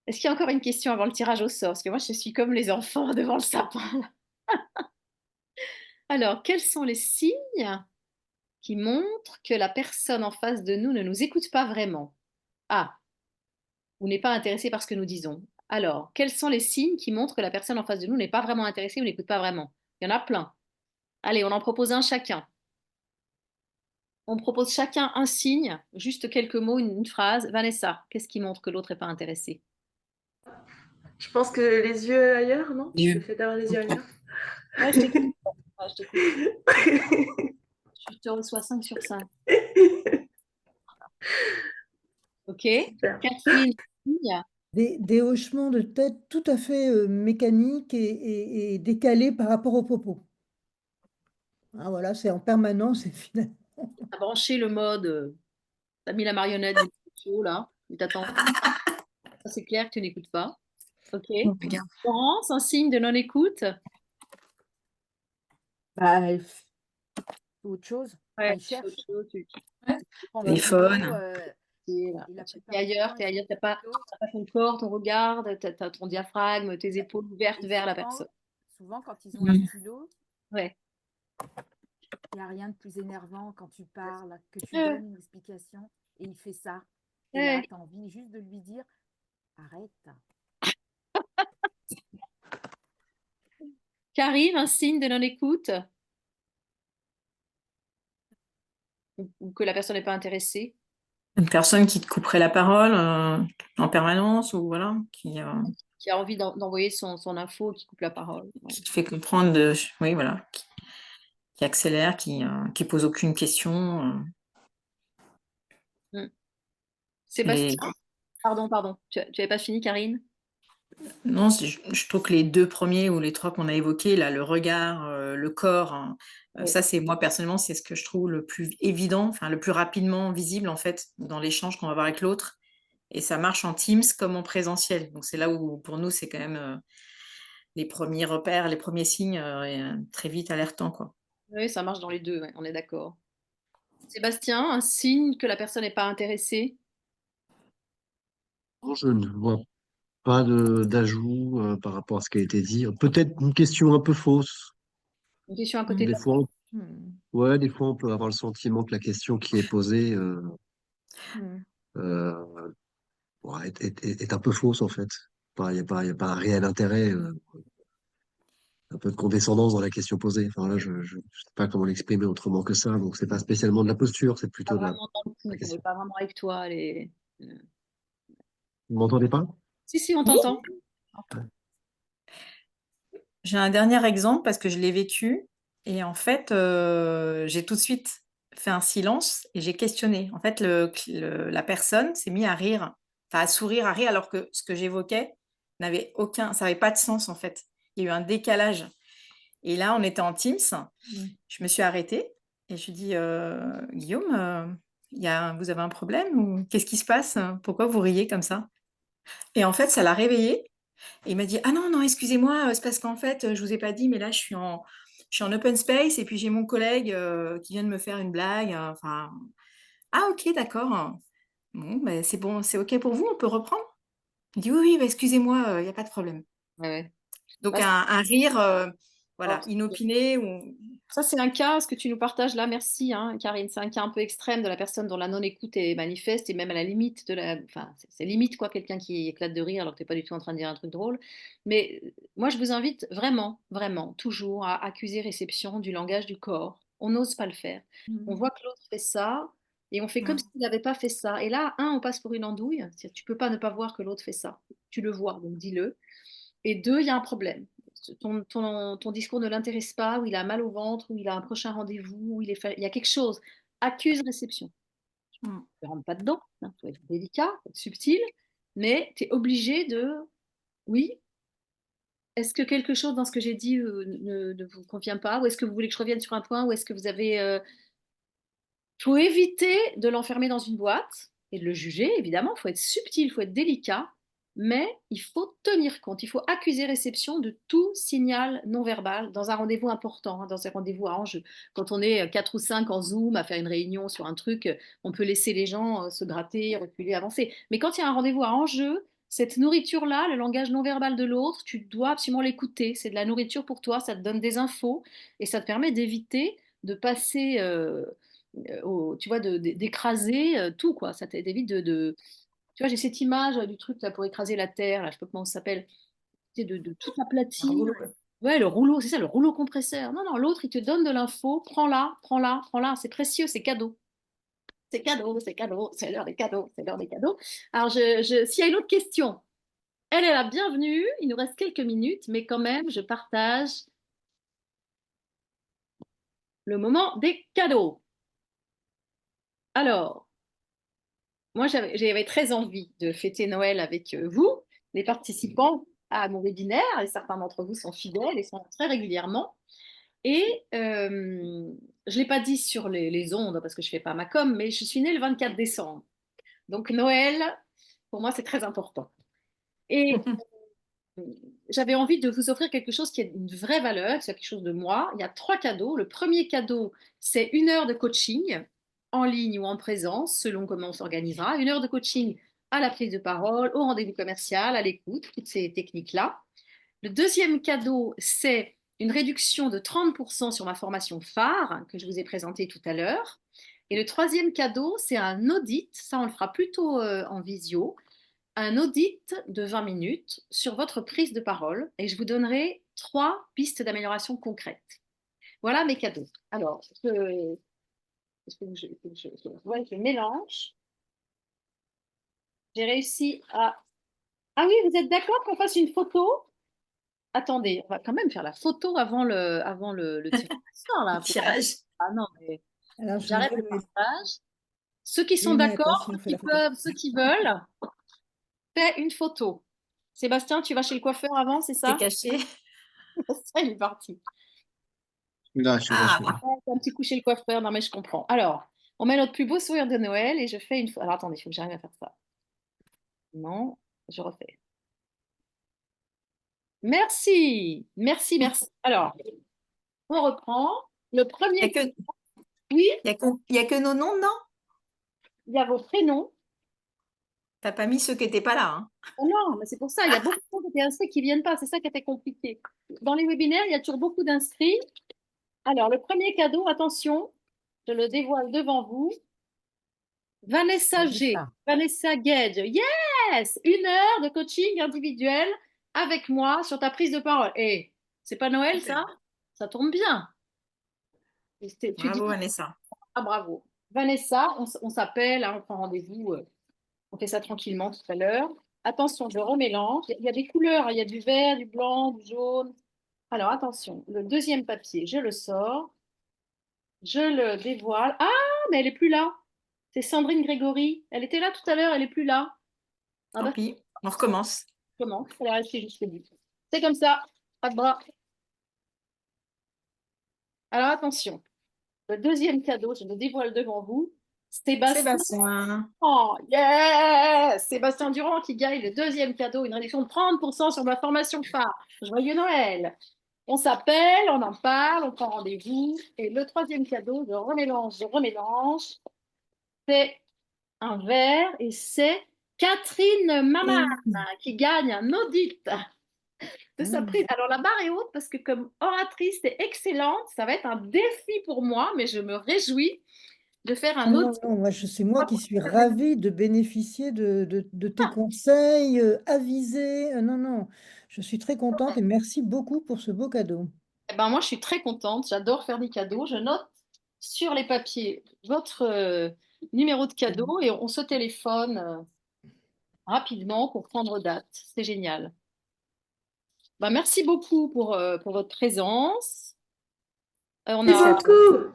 Est-ce qu'il y a encore une question avant le tirage au sort? Parce que moi, je suis comme les enfants devant le sapin. Alors, quels sont les signes qui montrent que la personne en face de nous ne nous écoute pas vraiment? Ah, ou n'est pas intéressé par ce que nous disons. Alors, quels sont les signes qui montrent que la personne en face de nous n'est pas vraiment intéressée ou n'écoute pas vraiment? Il y en a plein. Allez, on en propose un chacun. On propose chacun un signe, juste quelques mots, une phrase. Vanessa, qu'est-ce qui montre que l'autre n'est pas intéressé? Je pense que les yeux ailleurs, non? Le Yeux. fait d'avoir les yeux ailleurs. Ouais, je t'écoute. Ouais, je t'écoute. Je te reçois 5 sur 5. Ok. Super. Catherine, signe. Des hochements de tête tout à fait mécaniques et décalés par rapport aux propos. Ah, voilà, c'est en permanence et finalement. T'as branché le mode, t'as mis la marionnette du show là, et t'attends. Ça, c'est clair que tu n'écoutes pas. Ok. Regarde. Florence, un signe de non-écoute. Bah, il fait autre chose. Enfin, Ouais, il cherche. autre chose, Prend le Téléphone. stylo, et là, et la tu plupart es du ailleurs, temps, t'es il ailleurs, cherche le stylo. t'as pas ton corps, ton regard, t'as ton diaphragme, tes épaules ouvertes Et vers la personne. souvent, quand ils ont un stylo, Ouais. il n'y a rien de plus énervant quand tu parles, que tu Ouais. donnes une explication et il fait ça. Et Ouais. là, tu as envie juste de lui dire arrête. Karine, un signe de non-écoute ou que la personne n'est pas intéressée. Une personne qui te couperait la parole en permanence ou voilà, Qui a envie d'envoyer son info, qui coupe la parole. Ouais. qui te fait comprendre oui, voilà, qui accélère, qui pose aucune question. Mm. Les- Sébastien, pardon, tu n'avais pas fini, Karine? Non, je trouve que les deux premiers ou les trois qu'on a évoqués, là, le regard, le corps, hein, Ouais. ça c'est moi personnellement, c'est ce que je trouve le plus évident, enfin le plus rapidement visible en fait dans l'échange qu'on va avoir avec l'autre. Et ça marche en Teams comme en présentiel. Donc c'est là où pour nous c'est quand même les premiers repères, les premiers signes très vite alertants, quoi. Oui, ça marche dans les deux, ouais, on est d'accord. Sébastien, un signe que la personne n'est pas intéressée? Non, je ne vois pas d'ajout par rapport à ce qui a été dit. Peut-être une question un peu fausse. Une question à côté de Des la... fois, Hmm. ouais, des fois, on peut avoir le sentiment que la question qui est posée Hmm. euh, ouais, est un peu fausse, en fait. Il y a pas un réel intérêt, un peu de condescendance dans la question posée. Enfin, là, je sais pas comment l'exprimer autrement que ça. Donc, c'est pas spécialement de la posture, c'est Pas plutôt de vraiment dans le coup, la on n'est question. pas vraiment avec toi. Vous m'entendez pas? Si, on t'entend. J'ai un dernier exemple parce que je l'ai vécu et en fait, j'ai tout de suite fait un silence et j'ai questionné. En fait, la personne s'est mise à rire, enfin à sourire, à rire, alors que ce que j'évoquais ça n'avait pas de sens en fait. Il y a eu un décalage. Et là, on était en Teams. Je me suis arrêtée et je lui ai dit, Guillaume, vous avez un problème ou qu'est-ce qui se passe? Pourquoi vous riez comme ça? Et en fait, ça l'a réveillé. Et il m'a dit, ah non, non, excusez-moi, c'est parce qu'en fait, je vous ai pas dit, mais là, je suis en open space et puis j'ai mon collègue qui vient de me faire une blague. Enfin, ah ok, d'accord. Bon, ben, c'est bon, c'est ok pour vous, on peut reprendre? Il dit, oui, oui, bah, excusez-moi, il n'y a pas de problème. Ouais, ouais. Donc Ouais, un rire, voilà, c'est- inopiné. Ou... Ça, c'est un cas, ce que tu nous partages là, merci, hein, Karine. C'est un cas un peu extrême de la personne dont la non-écoute est manifeste et même à la limite de la. Enfin, c'est limite, quoi, quelqu'un qui éclate de rire alors que tu n'es pas du tout en train de dire un truc drôle. Mais moi, je vous invite vraiment, vraiment, toujours à accuser réception du langage du corps. On n'ose pas le faire. On voit que l'autre fait ça et on fait comme s'il n'avait pas fait ça. Et là, on passe pour une andouille. C'est-à-dire, tu peux pas ne pas voir que l'autre fait ça. Tu le vois, donc dis-le. Et deux, il y a un problème. Ton discours ne l'intéresse pas, ou il a mal au ventre, ou il a un prochain rendez-vous, ou il y a quelque chose. Accuse réception. Mm. Ne rentre pas dedans, il faut être délicat, faut être subtil, mais tu es obligé de, oui, est-ce que quelque chose dans ce que j'ai dit ne vous convient pas, ou est-ce que vous voulez que je revienne sur un point, ou est-ce que vous avez... faut éviter de l'enfermer dans une boîte et de le juger, évidemment, il faut être subtil, il faut être délicat, mais il faut tenir compte, il faut accuser réception de tout signal non verbal dans un rendez-vous important, hein, dans un rendez-vous à enjeu. Quand on est 4 ou 5 en Zoom à faire une réunion sur un truc, on peut laisser les gens se gratter, reculer, avancer. Mais quand il y a un rendez-vous à enjeu, cette nourriture-là, le langage non verbal de l'autre, tu dois absolument l'écouter. C'est de la nourriture pour toi, ça te donne des infos et ça te permet d'éviter de passer tu vois, d'écraser tout, quoi. Ça t'évite Tu vois, j'ai cette image du truc là pour écraser la terre, là, je sais pas comment ça s'appelle, tu sais, de tout Un aplatir. rouleau. Ouais, le rouleau, c'est ça, le rouleau compresseur. Non, non, l'autre, il te donne de l'info, prends-la, prends-la, prends-la, c'est précieux, c'est cadeau. C'est cadeau, c'est cadeau, c'est l'heure des cadeaux, c'est l'heure des cadeaux. Alors, s'il y a une autre question, elle est la bienvenue. Il nous reste quelques minutes, mais quand même, je partage le moment des cadeaux. Alors, moi, j'avais très envie de fêter Noël avec vous, les participants à mon webinaire, et certains d'entre vous sont fidèles et sont très régulièrement. Et je ne l'ai pas dit sur les ondes parce que je ne fais pas ma com, mais je suis née le 24 décembre. Donc Noël, pour moi, c'est très important. Et j'avais envie de vous offrir quelque chose qui a une vraie valeur, qui soit quelque chose de moi. Il y a 3 cadeaux. Le premier cadeau, c'est 1 heure de coaching en ligne ou en présence, selon comment on s'organisera. 1 heure de coaching à la prise de parole, au rendez-vous commercial, à l'écoute, toutes ces techniques-là. Le deuxième cadeau, c'est une réduction de 30% sur ma formation phare que je vous ai présentée tout à l'heure. Et le troisième cadeau, c'est un audit. Ça, on le fera plutôt en visio, un audit de 20 minutes sur votre prise de parole et je vous donnerai 3 pistes d'amélioration concrètes. Voilà mes cadeaux. Alors, je mélange. J'ai réussi à... Ah oui, vous êtes d'accord qu'on fasse une photo? Attendez, on va quand même faire la photo avant le tirage au sort, là. Tirage. Ah non, mais Alors, j'arrête le partage. Ceux qui sont lunettes, hein, d'accord, si on ceux fait qui la photo. peuvent, ceux qui veulent, fais une photo. Sébastien, tu vas chez le coiffeur avant, c'est C'est ça? caché. Ça, il est parti. Là, je suis là, je suis là. Ah, Un petit coup chez le coiffeur, non mais je comprends. Alors, on met notre plus beau sourire de Noël et je fais une... Alors attendez, il faut que j'arrive à faire ça. Non, je refais. Merci, merci, merci. Alors, on reprend. Le il n'y a premier, que, oui, y a que nos noms, non? il y a vos prénoms. T'as pas mis ceux qui n'étaient pas là, hein. Oh non, mais c'est pour ça, il y a beaucoup de gens qui étaient inscrits qui ne viennent pas, c'est ça qui était compliqué. Dans les webinaires, il y a toujours beaucoup d'inscrits. Alors, le premier cadeau, attention, je le dévoile devant vous. Vanessa G, Ça. Vanessa Gage, yes! 1 heure de coaching individuel avec moi sur ta prise de parole. Et c'est pas Noël, ça? Ça tombe bien. Tu dis, Bravo, Vanessa. ah bravo. Vanessa, on s'appelle, hein, on prend rendez-vous, on fait ça tranquillement tout à l'heure. Attention, je remélange. Il y a des couleurs, hein, il y a du vert, du blanc, du jaune. Alors attention, le deuxième papier, je le sors. Je le dévoile. Ah, mais elle est plus là. C'est Sandrine Grégory. Elle était là tout à l'heure, elle est plus là. Ah Tant bah, pis, on recommence. comment? Elle est restée jusqu'au bout. C'est comme ça. Pas de bras. Alors attention. Le deuxième cadeau, je le dévoile devant vous. Sébastien. Sébastien. Oh, yes! Sébastien Durand qui gagne le deuxième cadeau, une réduction de 30% sur ma formation phare. Joyeux Noël! On s'appelle, on en parle, on prend rendez-vous. Et le troisième cadeau, je remélange. C'est un verre et c'est Catherine Maman qui gagne un audit de sa prise. Alors la barre est haute parce que comme oratrice, c'est excellente. Ça va être un défi pour moi, mais je me réjouis de faire Ah un non, audit. non, moi, c'est moi qui suis ravie de bénéficier de tes conseils avisés. Non, non, je suis très contente et merci beaucoup pour ce beau cadeau. Eh ben, moi, je suis très contente. J'adore faire des cadeaux. Je note sur les papiers votre numéro de cadeau et on se téléphone rapidement pour prendre date. C'est génial. Ben, merci beaucoup pour votre présence. Merci beaucoup.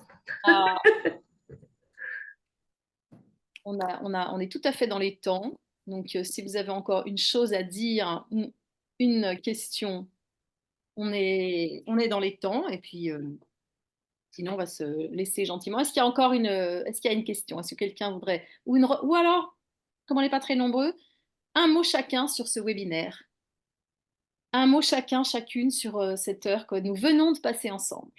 a- on est tout à fait dans les temps. Donc, si vous avez encore une chose à dire, une question, on est dans les temps. Et puis, sinon, on va se laisser gentiment. Est-ce qu'il y a encore est-ce qu'il y a une question? Est-ce que quelqu'un voudrait, ou alors, comme on n'est pas très nombreux, un mot chacun sur ce webinaire. Un mot chacun, chacune sur cette heure que nous venons de passer ensemble.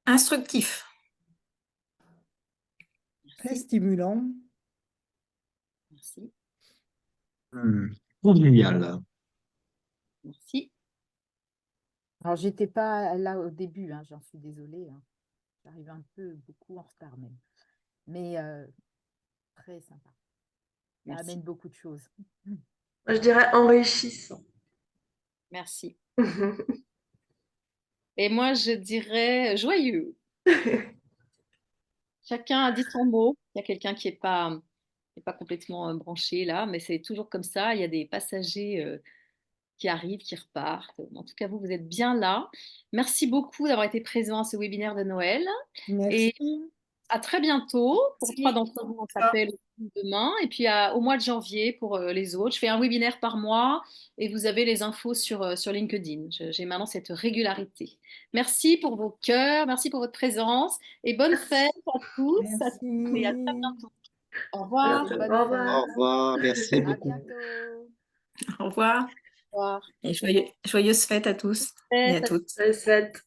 Instructif. Très Merci. stimulant. Merci. Génial. Merci. Alors, j'étais pas là au début, hein, j'en suis désolée. Hein. J'arrive un peu beaucoup en retard même. Mais très sympa. Ça Merci. amène beaucoup de choses. Moi, je dirais enrichissant. Merci. Et moi, je dirais joyeux. Chacun a dit son mot. Il y a quelqu'un qui est pas complètement branché là, mais c'est toujours comme ça. Il y a des passagers qui arrivent, qui repartent. En tout cas, vous êtes bien là. Merci beaucoup d'avoir été présent à ce webinaire de Noël. Et Merci. à très bientôt. Pour Merci. 3 d'entre vous, on s'appelle demain. Et puis au mois de janvier pour les autres. Je fais un webinaire par mois et vous avez les infos sur LinkedIn. J'ai maintenant cette régularité. Merci pour vos cœurs, merci pour votre présence et bonne fête à tous. Et à très Merci. bientôt. Au À revoir. bientôt. Bonne Au Au revoir. fête. revoir, merci À beaucoup. bientôt. Au revoir Au revoir. et joyeuses fêtes à tous et à Fête. toutes. Bonne fête.